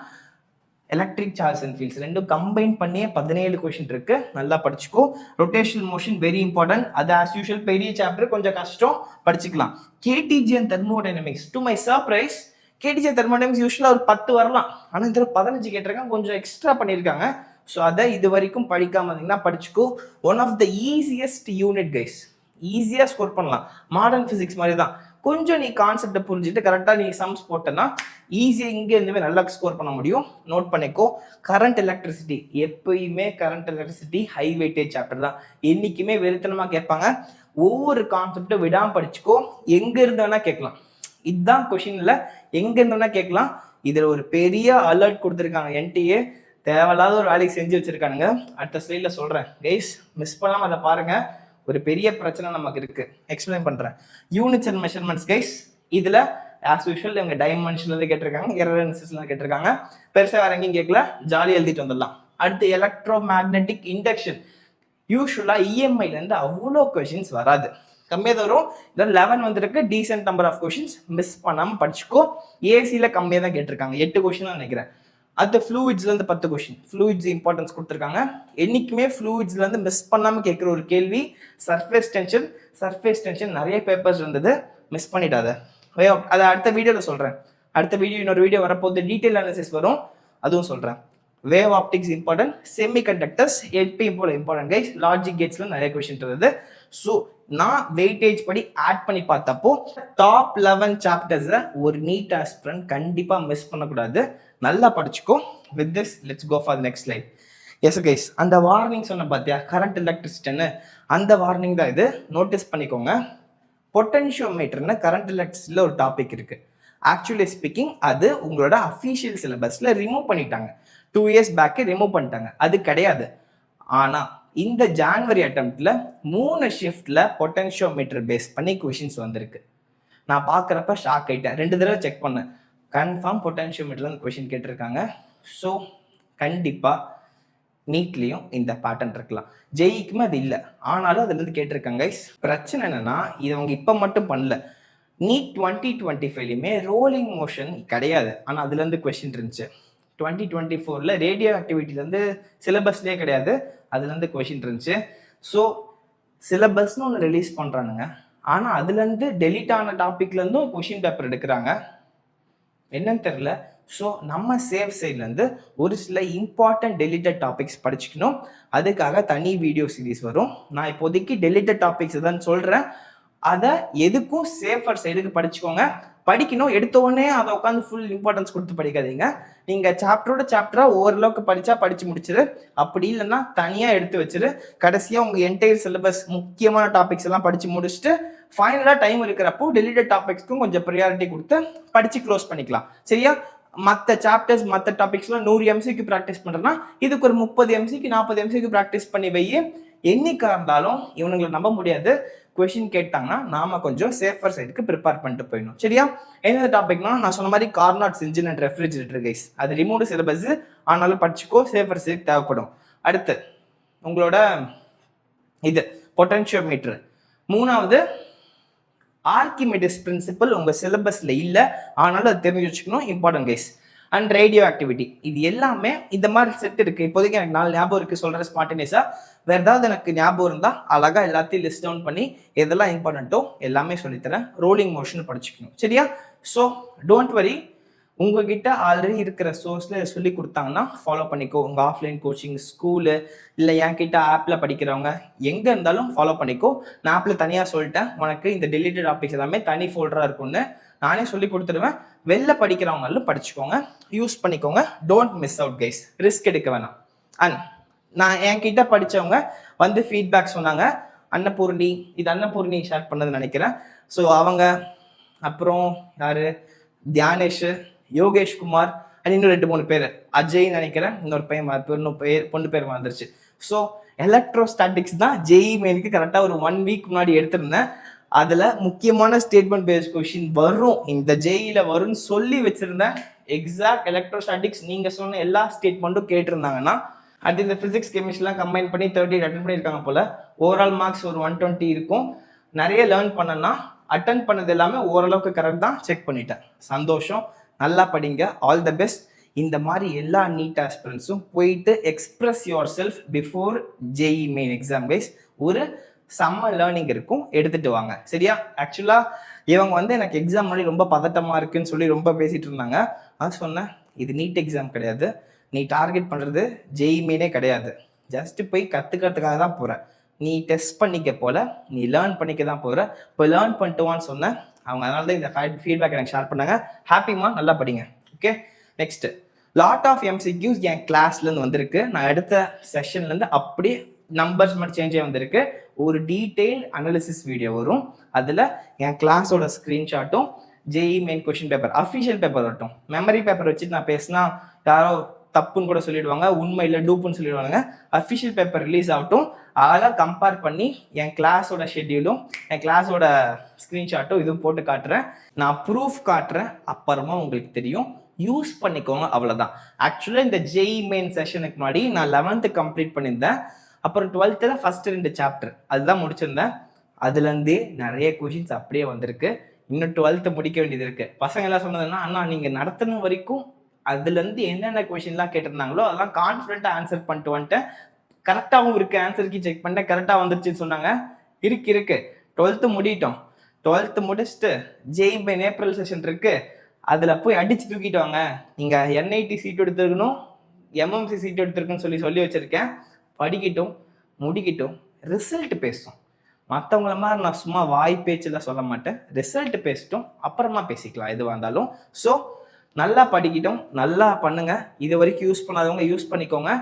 Electric charge and fields ரெண்டும் கம்பைன் பண்ணியே 17 கொஷின் இருக்கு, நல்லா படிச்சுக்கோ. ரொட்டேஷனல் மோஷன் வெரி இம்பார்ட்டன்ட், அது ஆஸ் யூஷுவல் பெரிய சாப்டர், கொஞ்சம் கஷ்டம், படிச்சுக்கலாம். KTG and thermodynamics, to my surprise KTG and thermodynamics யூஸ்வலாக ஒரு 10 வரலாம், ஆனால் இந்த 15 கேட்டிருக்காங்க, கொஞ்சம் எக்ஸ்ட்ரா பண்ணியிருக்காங்க. ஸோ அதை இது வரைக்கும் படிக்காம இருந்தீங்கன்னா படிச்சுக்கோ. One of the easiest unit guys, ஈஸியாக ஸ்கோர் பண்ணலாம். மாடர்ன் ஃபிசிக்ஸ் மாதிரி தான், கொஞ்சம் நீ கான்செப்டை புரிஞ்சுட்டு கரெக்டாக நீ சம்ஸ் போட்டேன்னா ஈஸியாக இங்கே இருந்துமே நல்லா ஸ்கோர் பண்ண முடியும். நோட் பண்ணிக்கோ. கரண்ட் எலக்ட்ரிசிட்டி, எப்பயுமே current electricity high weightage chapter தான், என்றைக்குமே வெறுத்தனமாக கேட்பாங்க. ஒவ்வொரு கான்செப்டை விடாமல் படிச்சுக்கோ. எங்கே இருந்தோன்னா கேட்கலாம், இதுதான் கொஷினில் எங்கே இருந்தோன்னா கேட்கலாம். இதில் ஒரு பெரிய அலர்ட் கொடுத்துருக்காங்க என்டிஏ, தேவையில்லாத ஒரு வேலைக்கு செஞ்சு வச்சுருக்கானுங்க. அடுத்த ஸ்லைடில் சொல்கிறேன் கைஸ், மிஸ் பண்ணாமல் அதை பாருங்கள். ஒரு பெரிய பிரச்சனை நமக்கு இருக்கு, எக்ஸ்பிளைன் பண்றேன். யூனிட்ஸ் அண்ட் மெஷர்மெண்ட்ஸ் கைஸ், இதுல ஆஸ் யூஷுவல் இவங்க டைமென்ஷன்ல கேட்டிருக்காங்க, எரர் அனாலிசிஸ்ல கேட்டிருக்காங்க. பெருசா வேற எங்கேயும் கேட்கல, ஜாலியாக எழுதிட்டு வந்துடலாம். அடுத்து எலக்ட்ரோ மேக்னெட்டிக் இண்டக்ஷன். யூஸ்வலா இஎம்ஐல இருந்து அவ்வளோ கொஷின்ஸ் வராது, கம்மியாக தான் வரும். இதில் 11 வந்துருக்கு, decent number of questions, miss பண்ணாமல் படிச்சுக்கோ. ஏசியில் கம்மியாக தான் கேட்டிருக்காங்க, 8 கொஷின் தான் நினைக்கிறேன். அது ஃப்ளூயிட்ஸ்லேருந்து 10 கொஷின். ஃப்ளூயிட்ஸ் இம்பார்ட்டன்ஸ் கொடுத்துருக்காங்க. என்றைக்குமே ஃப்ளூயிட்ஸ்லேருந்து மிஸ் பண்ணாமல் கேட்குற ஒரு கேள்வி சர்ஃபேஸ் டென்ஷன். சர்ஃபேஸ் டென்ஷன் நிறைய பேப்பர்ஸ் இருந்தது, மிஸ் பண்ணிடாத. அதை அடுத்த வீடியோவில் சொல்கிறேன். அடுத்த வீடியோ இன்னொரு வீடியோ வரப்போது, டீட்டெயில் அனாலிசிஸ் வரும், அதுவும் சொல்கிறேன். Wave optics important, semi conductors எப்பயும் போல இம்பார்ட்டன்ட் கைஸ். லாஜிக் கேட்ஸ்ல நிறைய கொஸ்டின் இருந்தது. ஸோ நான் வெயிட்டேஜ் படி ஆட் பண்ணி பார்த்தப்போ டாப் 11 சாப்டர்ஸை ஒரு நீட் ஆஸ்பிரண்ட் கண்டிப்பாக மிஸ் பண்ணக்கூடாது. நல்லா படிச்சுக்கோ. With this let's go for the next slide. Yes guys, அந்த வார்னிங் சொன்ன பார்த்தியா, கரண்ட் எலக்ட்ரிசிட்டின்னு, அந்த வார்னிங் தான் இது. நோட்டீஸ் பண்ணிக்கோங்க. பொட்டன்ஷியோமீட்டர்னு கரண்ட் எலக்ட்ரிசிட்டியில் ஒரு டாபிக் இருக்குது. ஆக்சுவலி ஸ்பீக்கிங் அது உங்களோட அஃபீஷியல் சிலபஸில் ரிமூவ் பண்ணிட்டாங்க. 2 years பேக்கு ரிமூவ் பண்ணிட்டாங்க. அது கிடையாது. ஆனால் இந்த ஜான்வரி அட்டம்ப்டில் 3 ஷிஃப்டில் பொட்டன்ஷியோமீட்டர் பேஸ் பண்ணி கொஷின்ஸ் வந்திருக்கு. நான் பார்க்குறப்ப ஷாக் ஆகிட்டேன். 2 தடவை செக் பண்ணேன். கன்ஃபார்ம் பொட்டன்ஷியோமீட்டர்ல கொஷின் கேட்டிருக்காங்க. ஸோ கண்டிப்பாக நீட்லேயும் இந்த பேட்டர்ன் இருக்கலாம். ஜெயிக்குமே அது இல்லை, ஆனாலும் அதுலேருந்து கேட்டிருக்காங்க. பிரச்சனை என்னென்னா இது அவங்க இப்போ மட்டும் பண்ணல. நீட் 2025லையுமே ரோலிங் மோஷன் கிடையாது, ஆனால் அதுலேருந்து கொஷின் இருந்துச்சு. 2024ல் ரேடியோ ஆக்டிவிட்டிலேருந்து சிலபஸ்லேயே கிடையாது, அதுலேருந்து கொஷின் இருந்துச்சு. ஸோ சிலபஸ்னு ஒன்று ரிலீஸ் பண்ணுறானுங்க, ஆனால் அதுலேருந்து டெலிட் ஆன டாப்பிக்லேருந்தும் கொஷின் பேப்பர் எடுக்கிறாங்க. என்னன்னு தெரில. ஸோ நம்ம சேஃப் சைட்லேருந்து ஒரு சில இம்பார்ட்டன்ட் டெலிட்டட் டாபிக்ஸ் படிச்சுக்கணும். அதுக்காக தனி வீடியோ சீரீஸ் வரும். நான் இப்போதைக்கு டெலிட்டட் டாபிக்ஸ் தான் சொல்கிறேன். அதை எதுக்கும் சேஃபர் சைடுக்கு படிச்சுக்கோங்க. படிக்கணும் எடுத்த உடனே அதை உட்காந்து ஃபுல் இம்பார்ட்டன்ஸ் கொடுத்து படிக்காதீங்க. நீங்கள் சாப்டராக ஓரளவுக்கு படித்து முடிச்சிரு. அப்படி இல்லைன்னா தனியாக எடுத்து வச்சிரு. கடைசியாக உங்கள் என்டையர் சிலபஸ் முக்கியமான டாபிக்ஸ் எல்லாம் படித்து முடிச்சுட்டு ஃபைனலாக டைம் இருக்கிறப்போ டெலிட்டட் டாபிக்ஸ்க்கும் கொஞ்சம் ப்ரியாரிட்டி கொடுத்து படித்து க்ளோஸ் பண்ணிக்கலாம். சரியா? மற்ற சாப்டர்ஸ் மற்ற டாபிக்ஸ்லாம் 100 MCQ ப்ராக்டிஸ் பண்ணுறேன்னா இதுக்கு ஒரு 30 MCQ 40 MCQ ப்ராக்டிஸ் பண்ணி வையே. என்னைக்கா இருந்தாலும் இவனுங்களை நம்ப முடியாது. கொஷின் கேட்டாங்கன்னா நாம கொஞ்சம் சேஃபர் சைடுக்கு ப்ரிப்பேர் பண்ணிட்டு போயிடணும். சரியா? என்ன டாபிக்னா நான் சொன்ன மாதிரி கார்னாட்ஸ் இன்ஜின் அண்ட் ரெஃப்ரிஜரேட்டர் கைஸ். அது ரிமூவ் சிலபஸ், ஆனாலும் படிச்சுக்கோ, சேஃபர் சைடுக்கு தேவைப்படும். அடுத்து உங்களோட இது பொட்டன்ஷியோமீட்டர். 3வது ஆர்கிமிடிஸ் பிரின்சிபல் உங்கள் சிலபஸில் இல்லை, ஆனாலும் அது தெரிஞ்சு வச்சுக்கணும், important guys. And radio activity, இது எல்லாமே இந்த மாதிரி செட் இருக்குது. இப்போதைக்கு எனக்கு 4 ஞாபகம் இருக்குது சொல்கிற ஸ்பார்டேனியஸாக. வேறு ஏதாவது எனக்கு ஞாபகம் இருந்தால் அழகாக எல்லாத்தையும் லிஸ்ட் டவுன் பண்ணி எதெல்லாம் இம்பார்ட்டண்ட்டோ எல்லாமே சொல்லித்தரேன். ரோலிங் மோஷன் படிச்சுக்கணும். சரியா? So don't worry. உங்ககிட்ட ஆல்ரெடி இருக்கிற சோர்ஸில் சொல்லி கொடுத்தாங்கன்னா ஃபாலோ பண்ணிக்கோ. உங்கள் ஆஃப்லைன் கோச்சிங், ஸ்கூலு, இல்லை என்கிட்ட ஆப்பில் படிக்கிறவங்க எங்கே இருந்தாலும் ஃபாலோ பண்ணிக்கோ. நான் ஆப்பில் தனியாக சொல்லிட்டேன், உனக்கு இந்த டெலிட்டட் டாபிக்ஸ் எல்லாமே தனி ஃபோல்டராக இருக்கும்னு நானே சொல்லி கொடுத்துருவேன். வெளில படிக்கிறவங்களும் படிச்சுக்கோங்க, யூஸ் பண்ணிக்கோங்க. Don't miss out guys. Risk எடுக்க வேணாம். அண்ட் நான் என்கிட்ட படித்தவங்க வந்து ஃபீட்பேக் சொன்னாங்க. அன்னபூர்ணி, இது அன்னபூர்ணி ஷேர் பண்ணதுன்னு நினைக்கிறேன். ஸோ அவங்க, அப்புறம் யார், தியானேஷ், யோகேஷ் குமார், அண்ட் இன்னும் 2-3 பேர், அஜய்ன்னு நினைக்கிறேன், இன்னொரு பையன் பொண்ணு பேர் வந்துருச்சு. ஸோ எலக்ட்ரோஸ்டாட்டிக்ஸ் தான் ஜெய் மெயினுக்கு கரெக்டாக ஒரு 1 week முன்னாடி எடுத்திருந்தேன். அதில் முக்கியமான ஸ்டேட்மெண்ட் பேஸ்ட் கொஷின் வரும், இந்த ஜெயில வரும்னு சொல்லி வச்சிருந்தேன். எக்ஸாக்ட் எலக்ட்ரோஸ்டாட்டிக்ஸ் நீங்கள் சொன்ன எல்லா ஸ்டேட்மெண்ட்டும் கேட்டிருந்தாங்கன்னா அது இந்த ஃபிசிக்ஸ் கெமிஸ்ட்ரிலாம் கம்பைன் பண்ணி 30 அட்டன் பண்ணியிருக்காங்க போல். ஓவரால் மார்க்ஸ் ஒரு 120 இருக்கும். நிறைய லேர்ன் பண்ணனா அட்டன் பண்ணது எல்லாமே ஓரளவுக்கு கரெக்ட் தான், செக் பண்ணிட்டேன். சந்தோஷம். நல்லா படிங்க. All the best. இந்த மாதிரி எல்லா நீட் ஆஸ்பிரன்ஸும் போயிட்டு express yourself before JEE main exam guys. ஒரு செம்ம லேர்னிங் இருக்கும், எடுத்துட்டு வாங்க. சரியா? ஆக்சுவலாக இவங்க எனக்கு எக்ஸாம் முன்னாடி ரொம்ப பதட்டமாக இருக்குன்னு சொல்லி ரொம்ப பேசிகிட்டு இருந்தாங்க. நான் சொன்னேன், இது நீட் எக்ஸாம் கிடையாது, நீ டார்கெட் பண்ணுறது ஜேஇ மெயினே கிடையாது. ஜஸ்ட்டு போய் கற்றுக்கிறதுக்காக தான் போகிறேன். நீ டெஸ்ட் பண்ணிக்க போல, நீ லேர்ன் பண்ணிக்க தான் போகிற. இப்போ லேர்ன் பண்ணிட்டுவான்னு சொன்னேன் அவங்க. அதனால தான் இந்த ஃபீட்பேக் எனக்கு ஷேர் பண்ணாங்க. ஹாப்பிமா, நல்லா படிங்க. Okay, next lot of MCQs என் கிளாஸ்லேருந்து வந்திருக்கு. நான் எடுத்த செஷன்லேருந்து அப்படியே நம்பர்ஸ் மட்டும் சேஞ்ச் ஆகி வந்திருக்கு. ஒரு டீட்டெயில் அனாலிசிஸ் வீடியோ வரும். அதில் என் கிளாஸோட ஸ்க்ரீன்ஷாட்டும் JEE main question paper official paper வரட்டும். மெமரி பேப்பர் வச்சுட்டு நான் பேசினா யாரோ தப்புன்னு கூட சொல்லிடுவாங்க, உண்மை இல்லை டூப்புன்னு சொல்லிடுவாங்க. அஃபிஷியல் பேப்பர் ரிலீஸ் ஆகட்டும், அதெல்லாம் கம்பேர் பண்ணி என் கிளாஸோட ஷெட்யூலும் என் கிளாஸோட ஸ்க்ரீன்ஷாட்டும் இதுவும் போட்டு காட்டுறேன். நான் ப்ரூஃப் காட்டுறேன், அப்புறமா உங்களுக்கு தெரியும். யூஸ் பண்ணிக்கோங்க, அவ்வளோதான். ஆக்சுவலாக இந்த ஜேஇ மெயின் செஷனுக்கு முன்னாடி நான் 11th கம்ப்ளீட் பண்ணியிருந்தேன். அப்புறம் 12th ஃபர்ஸ்ட் 2 சாப்டர் அதுதான் முடிச்சிருந்தேன். அதுலேருந்தே நிறைய கொஷின்ஸ் அப்படியே வந்திருக்கு. இன்னும் 12th முடிக்க வேண்டியது இருக்குது. பசங்க எல்லாம் சொன்னதுன்னா, அண்ணா நீங்கள் நடத்தின வரைக்கும் அதுலேருந்து என்னென்ன கொஷின்லாம் கேட்டிருந்தாங்களோ அதெல்லாம் கான்ஃபிடென்ட்டாக ஆன்சர் பண்ணிட்டு வந்துட்டேன். கரெக்டாகவும் இருக்குது, ஆன்சருக்கு செக் பண்ணிட்டேன், கரெக்டாக வந்துருச்சுன்னு சொன்னாங்க. இருக்கு 12th முடிட்டோம். 12th முடிச்சுட்டு ஜெய் மெயின் ஏப்ரல் செஷன் இருக்குது, அதில் போய் அடித்து தூக்கிட்டு வாங்க. நீங்கள் என்ஐடி சீட் எடுத்துருக்கணும், எம்எம்சி சீட் எடுத்துருக்குன்னு சொல்லி வச்சுருக்கேன். படிக்கட்டும், முடிக்கட்டும், ரிசல்ட் பேசும். மற்றவங்கள மாதிரி நான் சும்மா வாய் பேச்சில் சொல்ல மாட்டேன். ரிசல்ட் பேசிட்டோம், அப்புறமா பேசிக்கலாம் எதுவாக இருந்தாலும். ஸோ நல்லா படிக்கட்டும், நல்லா பண்ணுங்கள். இது வரைக்கும் யூஸ் பண்ணாதவங்க யூஸ் பண்ணிக்கோங்க.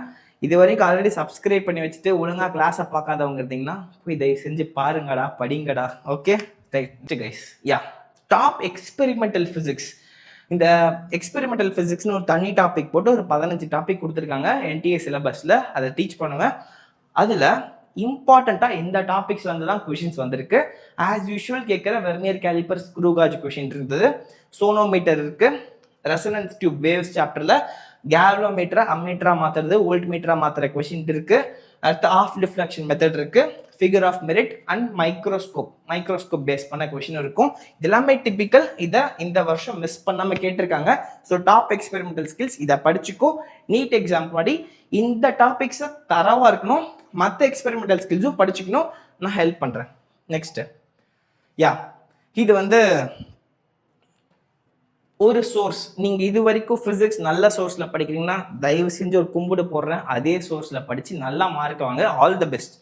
இது வரைக்கும் ஆல்ரெடி சப்ஸ்கிரைப் பண்ணி வச்சுட்டு ஒழுங்காக கிளாஸை பார்க்காதவங்க இருந்தீங்கன்னா போய் தயவு செஞ்சு பாருங்கடா, படிங்கடா. Okay right guys. Yeah, top experimental physics. இந்த எக்ஸ்பெரிமெண்டல் ஃபிசிக்ஸ்னு ஒரு தனி டாபிக் போட்டு ஒரு 15 டாபிக் கொடுத்துருக்காங்க என்டிஏ சிலபஸில். அதை டீச் பண்ணுவேன். அதில் இம்பார்ட்டண்ட்டாக இந்த டாபிக்ஸ் வந்து தான் கொஷின்ஸ் வந்திருக்கு. ஆஸ் யூஷுவல் கேட்குற vernier calliper screw gauge question இருந்தது, சோனோமீட்டர் இருக்குது, ரெசனன்ஸ் டியூப் வேவ்ஸ் சாப்டரில் கேல்வனோமீட்டரை அம்மீட்டரா மாற்றுறது, வோல்ட் மீட்டரா மாற்றுற கொஷின் இருக்குது. அடுத்து ஆஃப் டிஃப்ளெக்ஷன் மெத்தட் இருக்குது, figure of merit and microscope base பண்ண கொஷின் இருக்கும். இது எல்லாமே டிபிக்கல். இதை இந்த வருஷம் மிஸ் பண்ணாமல் கேட்டிருக்காங்க. ஸோ டாப் எக்ஸ்பெரிமெண்டல் ஸ்கில்ஸ் இதை படிச்சுக்கோ. நீட் எக்ஸாம் படி இந்த டாபிக்ஸை தரவாக இருக்கணும், மற்ற எக்ஸ்பெரிமெண்டல் ஸ்கில்ஸும் படிச்சுக்கணும். நான் ஹெல்ப் பண்ணுறேன். நெக்ஸ்ட்டு இது வந்து ஒரு சோர்ஸ். நீங்கள் இது வரைக்கும் ஃபிசிக்ஸ் நல்ல சோர்ஸில் படிக்கிறீங்கன்னா தயவு செஞ்சு ஒரு கும்பிடு போடுறேன், அதே சோர்ஸில் படித்து நல்லா மார்க் வாங்க. All the best.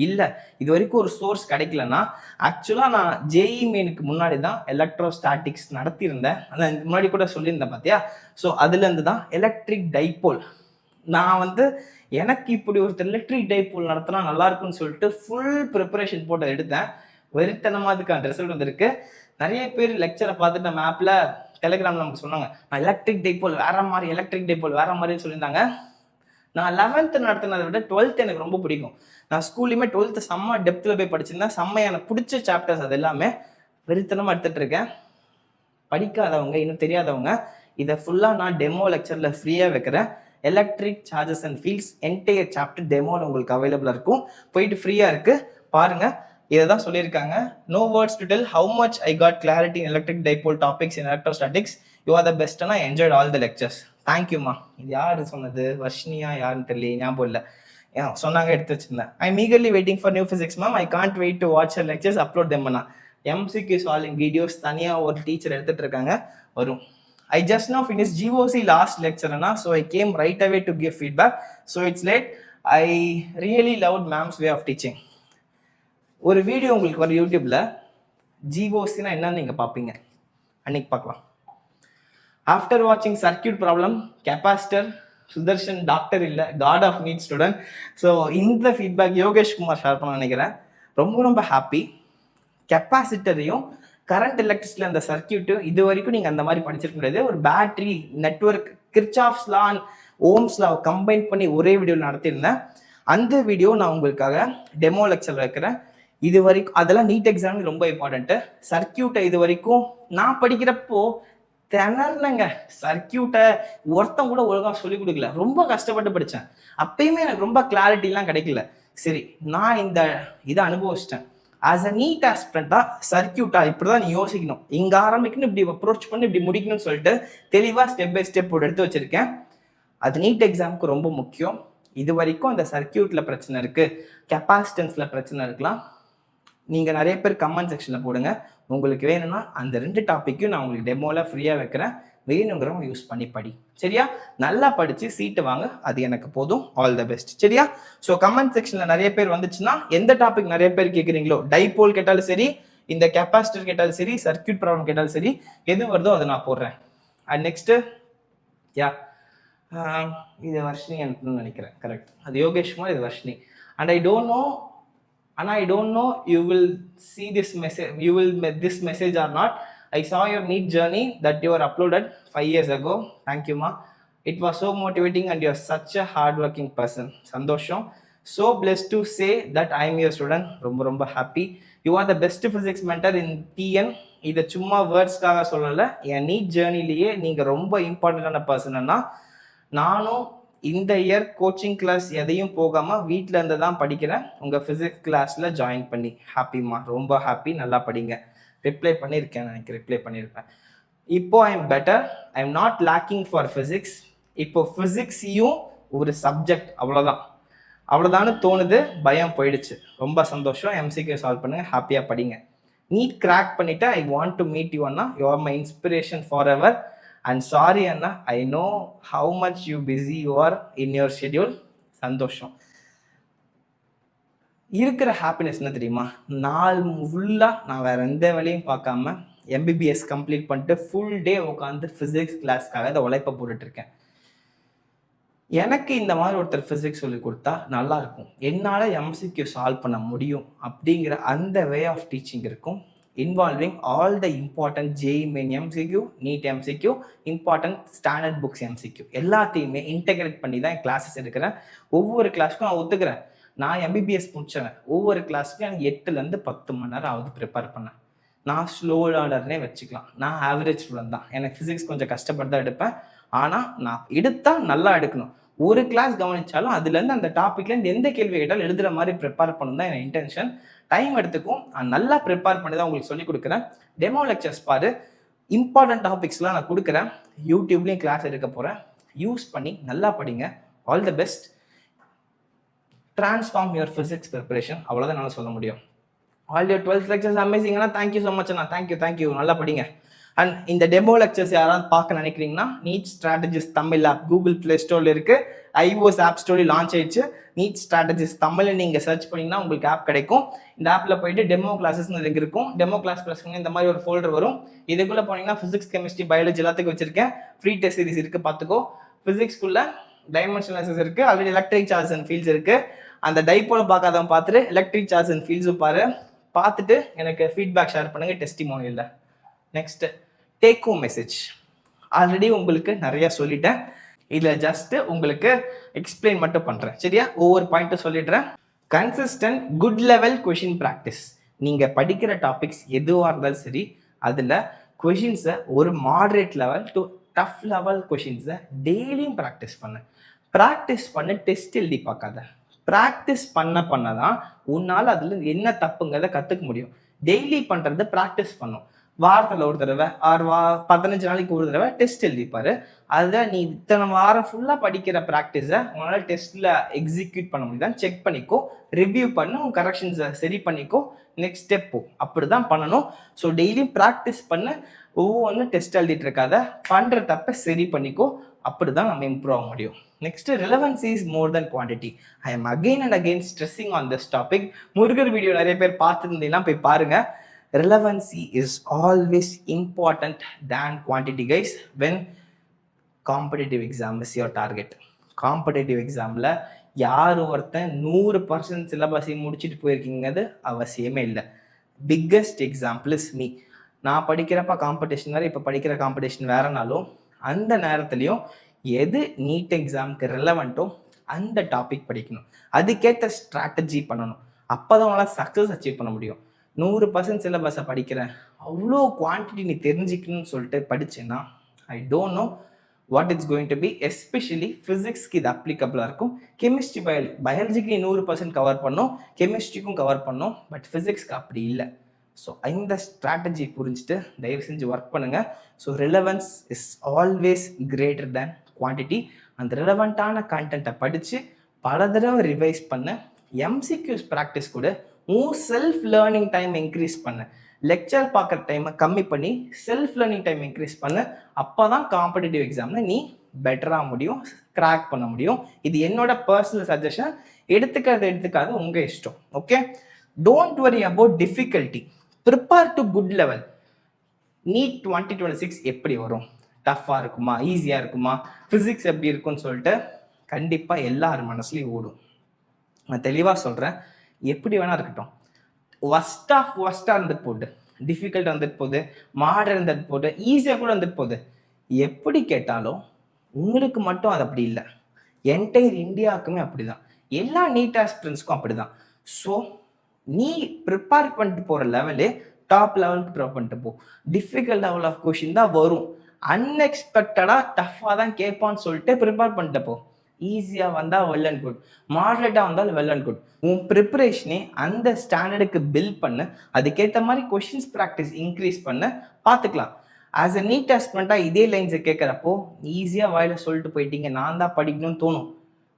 இல்லை இது வரைக்கும் ஒரு சோர்ஸ் கிடைக்கலன்னா, ஆக்சுவலாக நான் ஜேஇ மெயினுக்கு முன்னாடி தான் எலக்ட்ரோஸ்டாட்டிக்ஸ் நடத்தியிருந்தேன். அதான் முன்னாடி கூட சொல்லியிருந்தேன் பார்த்தியா. ஸோ அதுலேருந்து தான் எலக்ட்ரிக் டைபோல். நான் வந்து எனக்கு இப்படி ஒருத்தர் எலக்ட்ரிக் டைபோல் நடத்தினா நல்லா இருக்குன்னு சொல்லிட்டு ஃபுல் ப்ரிப்பரேஷன் போட்டு எடுத்தேன். வெறித்தனமாக அதுக்கான ரிசல்ட் வந்திருக்கு. நிறைய பேர் லெக்சரை பார்த்துட்டு நம்ம ஆப்பில் டெலிகிராமில் நமக்கு சொன்னாங்க, நான் எலக்ட்ரிக் டைபோல் வேற மாதிரி சொல்லியிருந்தாங்க. நான் 11th நடத்தினதை விட 12th எனக்கு ரொம்ப பிடிக்கும். நான் ஸ்கூல்லையுமே 12th செம்ம டெப்த்தில் போய் படிச்சிருந்தேன். செம்ம எனக்கு பிடிச்ச சாப்டர்ஸ் அது எல்லாமே வெறித்தனமாக எடுத்துகிட்டு இருக்கேன். படிக்காதவங்க, இன்னும் தெரியாதவங்க, இதை ஃபுல்லாக நான் டெமோ லெக்சரில் ஃப்ரீயாக வைக்கிறேன். Electric charges and fields entire chapter டெமோவில் உங்களுக்கு அவைலபிளாக இருக்கும். போயிட்டு ஃப்ரீயாக இருக்குது, பாருங்கள். இதை தான் சொல்லியிருக்காங்க. No words to tell how much I got clarity in electric dipole topics in electrostatics. You are the பெஸ்ட்னா என்ஜாய்ட் ஆல் த லெக்சர்ஸ். தேங்க்யூம்மா. இது யார் சொன்னது? வர்ஷினியா யாருன்னு தெரியல, ஞாபகம் இல்லை. சொன்னாங்க, எடுத்து வச்சிருந்தேன். I am eagerly waiting for new physics ma'am. I can't wait to watch her lectures, upload them Anna. MCQ solving videos தனியாக ஒரு டீச்சர் எடுத்துகிட்டு இருக்காங்க, வரும். I just now finished GOC last lecture Anna, so I came right away to give feedback. So it's late. I really loved ma'am's way of teaching. ஒரு video உங்களுக்கு வர யூடியூப்பில் ஜிஓசினா என்னன்னு நீங்கள் பார்ப்பீங்க, அன்னைக்கு பார்க்கலாம். ஆஃப்டர் வாட்சிங் circuit problem, capacitor Sudarshan doctor இல்லை, god of NEET student. So இந்த ஃபீட்பேக் யோகேஷ் குமார் ஷேர் பண்ண நினைக்கிறேன். ரொம்ப ஹாப்பி. கெப்பாசிட்டரையும் கரண்ட் எலக்ட்ரிசிட்டியில் அந்த சர்க்கியூட்டு இது வரைக்கும் நீங்கள் அந்த மாதிரி படிச்சிருக்க முடியாது. ஒரு பேட்ரி நெட்வொர்க், கிர்ச்சாஃப்ஸ் லா, ஓம்ஸ் லா கம்பைன் பண்ணி ஒரே வீடியோவில் நடத்தியிருந்தேன். அந்த வீடியோ நான் உங்களுக்காக டெமோ லெக்சர் வைக்கிறேன். இது வரைக்கும் அதெல்லாம் நீட் எக்ஸாம் ரொம்ப இம்பார்ட்டன்ட்டு. சர்க்கியூட்டை இது வரைக்கும் நான் படிக்கிறப்போ திணறலங்க. சர்க்கியூட்டை ஒருத்தன் கூட ஒழுங்காக சொல்லிக் கொடுக்கல, ரொம்ப கஷ்டப்பட்டு படித்தேன். அப்பயுமே எனக்கு ரொம்ப கிளாரிட்டிலாம் கிடைக்கல. சரி, நான் இந்த இதை அனுபவிச்சிட்டேன். ஆஸ் அ நீட் ஆஸ்பிரண்ட்டாக சர்க்கியூட்டா இப்படி தான் நீ யோசிக்கணும், இங்கே ஆரம்பிக்கணும், இப்படி அப்ரோச் பண்ணி இப்படி முடிக்கணும்னு சொல்லிட்டு தெளிவாக ஸ்டெப் பை ஸ்டெப் போட்டு எடுத்து வச்சுருக்கேன். அது நீட் எக்ஸாமுக்கு ரொம்ப முக்கியம். இது வரைக்கும் அந்த சர்க்கியூட்டில் பிரச்சனை இருக்குது, கெப்பாசிட்டன்ஸில் பிரச்சனை இருக்கலாம். நீங்கள் நிறைய பேர் கமெண்ட் செக்ஷனில் போடுங்க. உங்களுக்கு வேணும்னா அந்த 2 டாப்பிக்கும் நான் உங்களுக்கு டெமோவில் ஃப்ரீயாக வைக்கிறேன். வேணுங்கிறவங்க யூஸ் பண்ணி படி, சரியா? நல்லா படித்து சீட்டு வாங்க, அது எனக்கு போதும். ஆல் த பெஸ்ட், சரியா? ஸோ கமெண்ட் செக்ஷனில் நிறைய பேர் வந்துச்சுன்னா எந்த டாபிக் நிறைய பேர் கேட்குறீங்களோ, டைபோல் கேட்டாலும் சரி, இந்த கெப்பாசிட்டர் கேட்டாலும் சரி, சர்க்கியூட் ப்ராப்ளம் கேட்டாலும் சரி, எது வருதோ அதை நான் போடுறேன். அண்ட் நெக்ஸ்ட்டு இது வர்ஷினி எனக்கு நினைக்கிறேன், கரெக்ட். அது யோகேஷ்குமார், இது Varshini. And I don't know you will see this message or not. I saw your NEET journey that you were uploaded 5 years ago. Thank you ma. It was so motivating and you are such a hardworking person. Sandosham. So blessed to say that I am your student. ரொம்ப happy. You are the best physics mentor in TN. இதை சும்மா வேர்ட்ஸ்க்காக சொல்லலை, என் NEET ஜேர்னிலேயே நீங்கள் ரொம்ப இம்பார்ட்டண்ட்டான பர்சன்னா. நானும் இந்த year coaching class எதையும் போகாமல் வீட்டில் இருந்து தான் படிக்கிறேன். உங்கள் ஃபிசிக்ஸ் கிளாஸில் ஜாயின் பண்ணி ஹாப்பிம்மா, ரொம்ப ஹாப்பி. நல்லா படிங்க. ரிப்ளை பண்ணியிருக்கேன், ரிப்ளை பண்ணியிருப்பேன். இப்போ I am better, I am not lacking for physics. இப்போ ஃபிசிக்ஸையும் ஒரு சப்ஜெக்ட் அவ்வளோதான்னு தோணுது. பயம் போயிடுச்சு. ரொம்ப சந்தோஷம். எம்சிக்யூ சால்வ் பண்ணுங்க, ஹாப்பியாக படிங்க. நீட் கிராக் பண்ணிவிட்டு I want to meet you Anna. You are my inspiration for ever. And sorry Anna, I know how much you busy you are in your schedule. சந்தோஷம். இருக்கிற ஹாப்பினஸ் என்ன தெரியுமா? நாள் ஃபுல்லாக நான் வேறு எந்த வேலையும் பார்க்காம எம்பிபிஎஸ் கம்ப்ளீட் பண்ணிட்டு ஃபுல் டே உட்காந்து ஃபிசிக்ஸ் கிளாஸ்க்காக இதை உழைப்ப போட்டுட்ருக்கேன். எனக்கு இந்த மாதிரி ஒருத்தர் ஃபிசிக்ஸ் சொல்லி கொடுத்தா நல்லாயிருக்கும், என்னால் எம்சிக்யூ சால்வ் பண்ண முடியும் அப்படிங்கிற அந்த வே ஆஃப் டீச்சிங் இருக்கும். Involving all the important JEE Main MCQ, NEET MCQ, important standard books MCQ எல்லாத்தையுமே இன்டெகிரேட் பண்ணி தான் கிளாஸஸ் எடுக்கிறேன். ஒவ்வொரு கிளாஸுக்கும் நான் ஒத்துக்கிறேன். நான் எம்பிபிஎஸ் முடிச்சேன். ஒவ்வொரு கிளாஸுக்கும் எனக்கு 8லேருந்து 10 மணி நேரம் ஆகுது ப்ரிப்பேர் பண்ணேன். நான் ஸ்லோ லேர்னர்னே வச்சுக்கலாம். நான் ஆவரேஜ் ஸ்டூடெண்ட் தான். எனக்கு ஃபிசிக்ஸ் கொஞ்சம் கஷ்டப்பட்டு தான் எடுப்பேன். ஆனால் நான் எடுத்தால் நல்லா எடுக்கணும். ஒரு கிளாஸ் கவனித்தாலும் அதுலேருந்து அந்த டாப்பிக்லேருந்து எந்த கேள்வி கேட்டாலும் எழுதுகிற மாதிரி ப்ரிப்பேர் பண்ணணும் தான் என் இன்டென்ஷன். டைம் எடுத்துக்கும். நான் நல்லா ப்ரிப்பேர் பண்ணி தான் உங்களுக்கு சொல்லிக் கொடுக்குறேன். டெமோ லெக்சர்ஸ் பாரு, இம்பார்ட்டன்ட் டாபிக்ஸ்லாம் நான் கொடுக்குறேன். யூடியூப்லேயும் கிளாஸ் எடுக்க போகிறேன். யூஸ் பண்ணி நல்லா படிங்க. All the best. Transform your physics preparation. அவ்வளோதான் என்னால் சொல்ல முடியும். ஆல் யுவர் 12th லெக்சர்ஸ் அமேசிங்னா தேங்க்யூ ஸோ மச் அண்ணா. தேங்க்யூ. நல்லா படிங்க. அண்ட் இந்த டெமோ லெக்சர்ஸ் யாராவது பார்க்க நினைக்கிறீங்கன்னா NEET strategies Tamil app Google play ஸ்டோரில் இருக்குது. iOS ஆப் ஸ்டோரில் லான்ச் ஆயிடுச்சு. நீட் ஸ்ட்ராட்டஜிஸ் தமிழ் நீங்கள் சர்ச் பண்ணிங்கன்னா உங்களுக்கு ஆப் கிடைக்கும். இந்த ஆப்பில் போயிட்டு டெமோ கிளாஸஸ்னு இருக்கு இருக்கும். டெமோ கிளாஸ் ப்ளஸ் இந்த மாதிரி ஒரு ஃபோல்டர் வரும். இதுக்குள்ளே போனீங்கன்னா ஃபிசிக்ஸ், கெமிஸ்ட்ரி, பயாலஜி எல்லாத்துக்கும் வச்சிருக்கேன். ஃப்ரீ டெஸ்ட் சீரிஸ் இருக்குது, பார்த்துக்கோ. ஃபிசிக்ஸ்குள்ளே டைமென்ஷனலைசஸ் இருக்குது. Already electric charge and fields இருக்குது. அந்த டைப்போல பார்க்காதவன் பார்த்துட்டு எலக்ட்ரிக் சார்ஜ் அண்ட் ஃபீல்ட்ஸும் பார்த்துட்டு எனக்கு ஃபீட்பேக் ஷேர் பண்ணுங்கள் டெஸ்டிமோனியல்ல. Next take home message. Already உங்களுக்கு நிறைய சொல்லிட்டேன். இதில் ஜஸ்ட்டு உங்களுக்கு எக்ஸ்பிளைன் மட்டும் பண்ணுறேன், சரியா? ஒவ்வொரு பாயிண்ட்டும் சொல்லிடுறேன். Consistent good level question practice. நீங்கள் படிக்கிற டாபிக்ஸ் எதுவாக இருந்தாலும் சரி, அதில் கொஷின்ஸை ஒரு moderate level to tough level கொஷின்ஸை டெய்லியும் ப்ராக்டிஸ் பண்ண டெஸ்ட் எழுதி பார்க்காத. ப்ராக்டிஸ் பண்ண தான் உன்னால் அதில் என்ன தப்புங்கிறத கற்றுக்க முடியும். டெய்லி பண்ணுறது ப்ராக்டிஸ் பண்ணும். வாரத்தில் ஒரு தடவை 15 நாளைக்கு ஒரு தடவை டெஸ்ட் எழுதிப்பார். அதில் நீ இத்தனை வாரம் ஃபுல்லாக படிக்கிற ப்ராக்டிஸை உன்னால் டெஸ்ட்டில் எக்ஸிக்யூட் பண்ண முடியுதான்னு செக் பண்ணிக்கோ, ரிவ்யூ பண்ணு, உன் கரெக்ஷன்ஸை சரி பண்ணிக்கோ, நெக்ஸ்ட் ஸ்டெப் போ. அப்படி தான் பண்ணணும். ஸோ டெய்லியும் ப்ராக்டிஸ் பண்ண, ஒவ்வொன்றும் டெஸ்ட் எழுதிட்டு இருக்காத, பண்ணுற தப்பை சரி பண்ணிக்கோ. அப்படி தான் நம்ம இம்ப்ரூவ் ஆக முடியும். Next, relevancy is more then quantity. I am again and again stressing on this topic. Murugar video நிறைய பேர் பார்த்துருந்தீங்கன்னா போய் பாருங்க. Relevancy is always important than quantity, guys. When competitive exam is your target. Competitive examல யார் ஒருத்தன் 100% சிலபஸை முடிச்சுட்டு போயிருக்கீங்கிறது அவசியமே இல்லை. Biggest example is me. நான் படிக்கிறப்ப காம்படிஷன் வேறு, இப்போ படிக்கிற காம்படிஷன் வேறனாலும் அந்த நேரத்துலையும் எது நீட் எக்ஸாமுக்கு ரெலவெண்ட்டோ அந்த டாபிக் படிக்கணும். அதுக்கேற்ற ஸ்ட்ராட்டஜி பண்ணணும். அப்போ தான் உங்களால் சக்ஸஸ் அச்சீவ் பண்ண முடியும். 100% சிலபஸை படிக்கிறேன், அவ்வளோ குவான்டிட்டி நீ தெரிஞ்சுக்கணும்னு சொல்லிட்டு படித்தேன்னா I don't know what it's going to be. Especially ஃபிசிக்ஸ்க்கு இது அப்ளிகபிளாக இருக்கும். கெமிஸ்ட்ரி, பயாலஜிக்கு நீ 100% கவர் பண்ணோம், கெமிஸ்ட்ரிக்கும் கவர் பண்ணோம். பட் ஃபிசிக்ஸ்க்கு அப்படி இல்லை. ஸோ இந்த ஸ்ட்ராட்டஜி புரிஞ்சுட்டு தயவு செஞ்சு ஒர்க் பண்ணுங்கள். So relevance is always greater than quantity. அந்த ரிலவெண்ட்டான கண்டென்ட்டை படித்து பல தடவை ரிவைஸ் பண்ண, எம்சிக்யூஸ் ப்ராக்டிஸ் கூட, உன் செல்ஃப் லேர்னிங் டைம் இன்க்ரீஸ் பண்ணு. லெக்சர் பார்க்குற டைமை கம்மி பண்ணி செல்ஃப் லேர்னிங் டைம் இன்க்ரீஸ் பண்ணு. அப்போ தான் காம்படிட்டிவ் எக்ஸாமில் நீ பெட்டராக முடியும், கிராக் பண்ண முடியும். இது என்னோட பர்சனல் சஜஷன். எடுத்துக்காது உங்கள் இஷ்டம். Okay, don't worry about difficulty. Prepare to good level. NEET 2026 எப்படி வரும்? டஃப்பாக இருக்குமா, ஈஸியாக இருக்குமா, ஃபிசிக்ஸ் எப்படி இருக்குன்னு சொல்லிட்டு கண்டிப்பாக எல்லார் மனசுலையும் ஓடும். நான் தெளிவாக சொல்கிறேன், எப்படி வேணால் இருக்கட்டும். ஒஸ்ட்டாக இருந்துட்டு போகுது, டிஃபிகல்ட் வந்துட்டு போகுது, மாடர்ன் இருந்துட்டு போகுது, ஈஸியாக கூட வந்துட்டு போகுது. எப்படி கேட்டாலும் உங்களுக்கு மட்டும் அது அப்படி இல்லை, என்டையர் இந்தியாவுக்குமே அப்படி தான், எல்லா நீட் ஆஸ்பிரண்ட்ஸ்க்கும் அப்படி தான். ஸோ நீ ப்ரிப்பேர் பண்ணிட்டு போகிற லெவலு டாப் லெவலுக்கு ப்ரிப்பேர் பண்ணிட்டு போ. டிஃபிகல்ட் லெவல் ஆஃப் கொஷின் தான் வரும், அன்எக்ஸ்பெக்டடாக டஃப்பாக தான் கேட்பான்னு சொல்லிட்டு ப்ரிப்பேர் பண்ணிட்டு போ. ஈஸியாக வந்தால் வெல் அண்ட் குட், மாடரேட்டாக வந்தாலும் வெல் அண்ட் குட். உன் ப்ரிப்பரேஷனே அந்த ஸ்டாண்டர்டுக்கு பில்ட் பண்ணு. அதுக்கேற்ற மாதிரி கொஷின்ஸ் ப்ராக்டிஸ் இன்க்ரீஸ் பண்ண பார்த்துக்கலாம். ஆஸ் அ நீட் ஆஸ்பிரண்ட்டாக இதே லைன்ஸை கேட்குறப்போ ஈஸியாக வாயில் சொல்லிட்டு போயிட்டீங்க, நான் தான் படிக்கணும்னு தோணும்.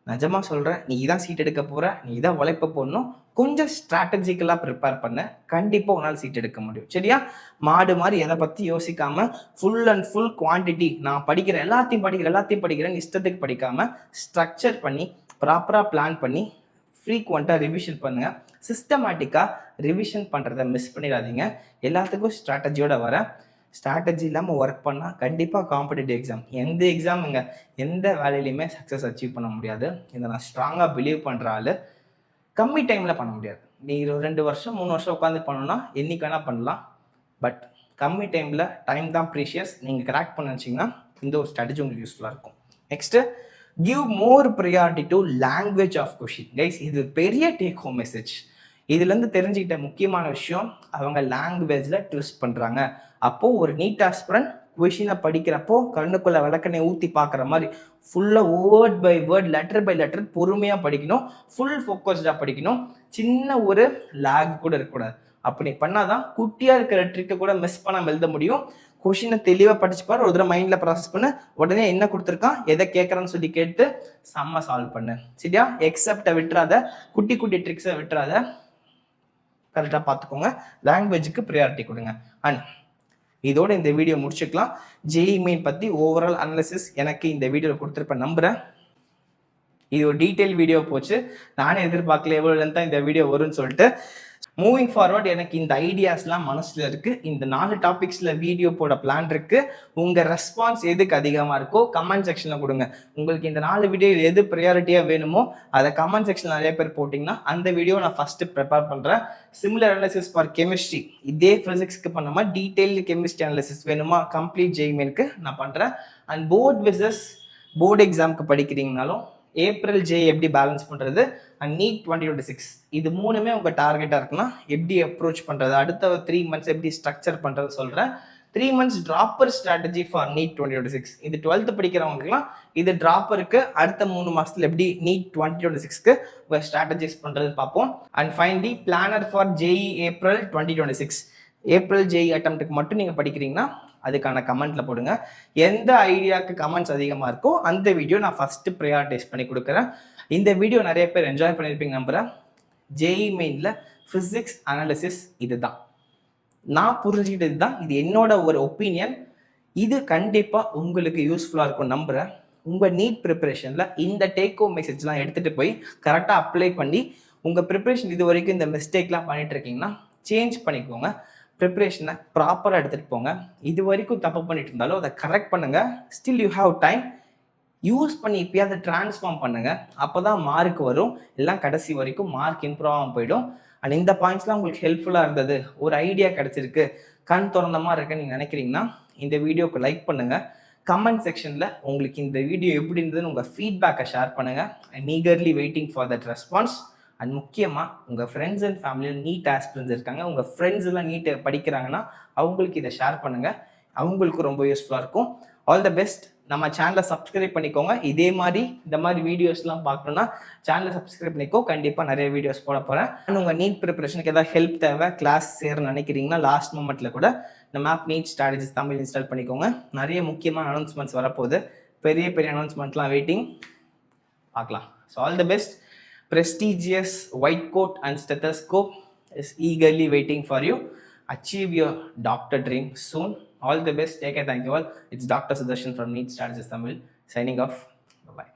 நிஜமாக சொல்கிறேன், நீ தான் சீட் எடுக்க போகிற, நீ தான் உழைப்ப போடணும், கொஞ்சம் ஸ்ட்ராட்டஜிக்கலாக ப்ரிப்பேர் பண்ண, கண்டிப்பாக உன்னால் சீட் எடுக்க முடியும். சரியா? மாடு மாதிரி எதை பற்றி யோசிக்காமல் ஃபுல் அண்ட் ஃபுல் குவான்டிட்டி, நான் படிக்கிறேன் எல்லாத்தையும் படிக்கிறேன் இஷ்டத்துக்கு படிக்காமல் ஸ்ட்ரக்சர் பண்ணி ப்ராப்பராக பிளான் பண்ணி ஃப்ரீக்வெண்ட்டாக ரிவிஷன் பண்ணுங்கள். சிஸ்டமேட்டிக்காக ரிவிஷன் பண்ணுறதை மிஸ் பண்ணிடாதீங்க. எல்லாத்துக்கும் ஸ்ட்ராட்டஜியோட வரேன். ஸ்ட்ராட்டஜி இல்லாமல் ஒர்க் பண்ணால் கண்டிப்பாக காம்படிட்டிவ் எக்ஸாம், எந்த எக்ஸாமுங்க எந்த வேலையிலையுமே சக்ஸஸ் அச்சீவ் பண்ண முடியாது. இதை நான் ஸ்ட்ராங்காக பிலீவ் பண்ணுற ஆள். கம்மி டைமில் பண்ண முடியாது. நீ 2 வருஷம் 3 வருஷம் உட்காந்து பண்ணணும்னா என்றைக்கு வேணால் பண்ணலாம். பட் கம்மி டைமில் டைம் தான் ப்ரீஷியஸ். நீங்கள் கிராக் பண்ண நினச்சிங்கன்னா இந்த ஒரு ஸ்ட்ராட்டஜி உங்களுக்கு யூஸ்ஃபுல்லாக இருக்கும். Next, give more priority to language of question. Guys, இது பெரிய டேக் ஹோம் மெசேஜ். இதுலேருந்து தெரிஞ்சுக்கிட்ட முக்கியமான விஷயம், அவங்க லாங்குவேஜில் ட்விஸ்ட் பண்ணுறாங்க. அப்போது ஒரு நீட் ஆஸ்பிரண்ட் கொஷினை படிக்கிறப்போ கண்ணுக்குள்ளே விளக்கணை ஊற்றி பார்க்குற மாதிரி ஃபுல்லாக word by word, letter by letter பொறுமையாக படிக்கணும், ஃபுல் ஃபோக்கஸ்டாக படிக்கணும். சின்ன ஒரு லேக் கூட இருக்கக்கூடாது. அப்படி பண்ணால் தான் குட்டியாக இருக்கிற ட்ரிக்கை கூட மிஸ் பண்ணாமல் எழுத முடியும். கொஷினை தெளிவாக படிச்சுப்பார், ஒரு தடவை மைண்டில் ப்ராசஸ் பண்ணு, உடனே என்ன கொடுத்துருக்கான், எதை கேட்குறான்னு சொல்லி கேட்டு செம்ம சால்வ் பண்ணு. சரியா? எக்ஸப்டை விட்டுறாத, குட்டி குட்டி ட்ரிக்ஸை விட்டுறாத, கரெக்டாக பார்த்துக்கோங்க. லாங்குவேஜுக்கு ப்ரியாரிட்டி கொடுங்க. அண்ட் இதோட இந்த வீடியோ முடிச்சுக்கலாம். ஜேஇ மெயின் பற்றி ஓவரால் அனாலிசிஸ் எனக்கு இந்த வீடியோவில் கொடுத்துருப்பேன் நம்புகிறேன். இது ஒரு டீட்டெயில் வீடியோ போச்சு. நானே எதிர்பார்க்கல எவ்வளோ லென்த்தாக இந்த வீடியோ வரும்னு சொல்லிட்டு. மூவிங் ஃபார்வர்ட் எனக்கு இந்த ஐடியாஸ்லாம் மனசில் இருக்குது. இந்த 4 டாபிக்ஸில் வீடியோ போட பிளான் இருக்குது. உங்கள் ரெஸ்பான்ஸ் எதுக்கு அதிகமாக இருக்கோ கமெண்ட் செக்ஷனில் கொடுங்க. உங்களுக்கு இந்த 4 வீடியோ எது ப்ரையாரிட்டியாக வேணுமோ அதை கமெண்ட் செக்ஷனில் நிறைய பேர் போட்டிங்கன்னா அந்த வீடியோ நான் ஃபஸ்ட்டு ப்ரிப்பேர் பண்ணுறேன். சிமிலர் அனாலிசிஸ் ஃபார் கெமிஸ்ட்ரி, இதே ஃபிசிக்ஸ்க்கு பண்ணாமல் டீட்டெயில்டு கெமிஸ்ட்ரி அனாலிசிஸ் வேணுமா, கம்ப்ளீட் ஜெய்மென்க்கு நான் பண்ணுறேன். அண்ட் போர்டு எக்ஸாமுக்கு படிக்கிறீங்கனாலும் ஏப்ரல் ஜே எப்படி பேலன்ஸ் பண்ணுறது, அண்ட் நீட் 2026, இது 3மே உங்கள் டார்கெட்டாக இருக்குன்னா எப்படி அப்ரோச் பண்ணுறது, அடுத்த 3 மந்த்ஸ் எப்படி ஸ்ட்ரக்சர் பண்ணுறது சொல்கிறேன். 3 months dropper strategy for NEET 2026, இது 12th படிக்கிறவங்களுக்குலாம் இது ட்ராப்பருக்கு அடுத்த 3 மாதத்தில் எப்படி நீட் 2026க்கு உங்கள் ஸ்ட்ராட்டஜிஸ் பண்ணுறது பார்ப்போம். And finally planner for JEE April 2026, April JEE அட்டம்ப்ட்டுக்கு மட்டும் நீங்கள் படிக்கிறீங்கன்னா அதுக்கான கமெண்ட்டில் போடுங்க. எந்த ஐடியாவுக்கு கமெண்ட்ஸ் அதிகமாக இருக்கோ அந்த வீடியோ நான் ஃபஸ்ட்டு ப்ரையாரிட்டைஸ் பண்ணி கொடுக்குறேன். இந்த வீடியோ நிறைய பேர் என்ஜாய் பண்ணியிருப்பீங்க நம்புகிறேன். ஜேஇ மெயினில் ஃபிசிக்ஸ் அனாலிசிஸ் இது தான் நான் புரிஞ்சுக்கிட்டது தான். இது என்னோட ஒரு ஒப்பீனியன். இது கண்டிப்பாக உங்களுக்கு யூஸ்ஃபுல்லாக இருக்கும் நம்புகிறேன். உங்கள் நீட் ப்ரிப்பரேஷனில் இந்த டேக் ஹோம் மெசேஜ்லாம் எடுத்துகிட்டு போய் கரெக்டாக அப்ளை பண்ணி உங்கள் ப்ரிப்பரேஷன் இது வரைக்கும் இந்த மிஸ்டேக்லாம் பண்ணிட்டு இருக்கீங்கன்னா சேஞ்ச் பண்ணிக்கோங்க. ப்ரிப்பரேஷனை ப்ராப்பராக எடுத்துகிட்டு போங்க. இது வரைக்கும் தப்பு பண்ணிட்டு இருந்தாலும் அதை கரெக்ட் பண்ணுங்கள். Still you have time. Use பண்ணி இப்போயே அதை ட்ரான்ஸ்ஃபார்ம் பண்ணுங்கள். அப்போ தான் மார்க் வரும். எல்லாம் கடைசி வரைக்கும் மார்க் இம்ப்ரூவ் ஆகாமல் போயிடும். அண்ட் இந்த பாயிண்ட்ஸ்லாம் உங்களுக்கு ஹெல்ப்ஃபுல்லாக இருந்தது, ஒரு ஐடியா கிடச்சிருக்கு, கண் திறந்த மாதிரி இருக்குன்னு நீங்கள் நினைக்கிறீங்கன்னா இந்த வீடியோக்கு லைக் பண்ணுங்கள். கமெண்ட் செக்ஷனில் உங்களுக்கு இந்த வீடியோ எப்படி இருந்ததுன்னு உங்கள் ஃபீட்பேக்கை ஷேர் பண்ணுங்கள். And eagerly waiting for that response. And முக்கியமாக உங்கள் ஃப்ரெண்ட்ஸ் அண்ட் ஃபேமிலியில் நீட் ஆஸ்பிரன்ஸ் இருக்காங்க, உங்கள் ஃப்ரெண்ட்ஸ் எல்லாம் நீட்டை படிக்கிறாங்கன்னா அவங்களுக்கு இதை ஷேர் பண்ணுங்கள். அவங்களுக்கு ரொம்ப யூஸ்ஃபுல்லாக இருக்கும். All the best. நம்ம சேனலை சப்ஸ்கிரைப் பண்ணிக்கோங்க. இதே மாதிரி இந்த மாதிரி வீடியோஸ்லாம் பார்க்கணுன்னா சேனலை சப்ஸ்கிரைப் பண்ணிக்கோ. கண்டிப்பாக நிறைய வீடியோஸ் போட போகிறேன். அண்ட் உங்கள் நீட் ப்ரிப்பரேஷனுக்கு ஏதாவது ஹெல்ப் தேவை, கிளாஸ் சேரன்னு நினைக்கிறீங்கன்னா லாஸ்ட் மூமெண்ட்டில் கூட இந்த map NEET strategies Tamil install பண்ணிக்கோங்க. நிறைய முக்கியமான அனௌன்ஸ்மெண்ட்ஸ் வரப்போகுது. பெரிய பெரிய அனௌன்ஸ்மெண்ட்லாம் வெயிட்டிங், பார்க்கலாம். So all the best. Prestigious white coat and stethoscope is eagerly waiting for you. Achieve your doctor dream soon. All the best. Take care. Thank you all. It's Dr. Sudarshan from NEET Strategies Tamil signing off. Bye-bye.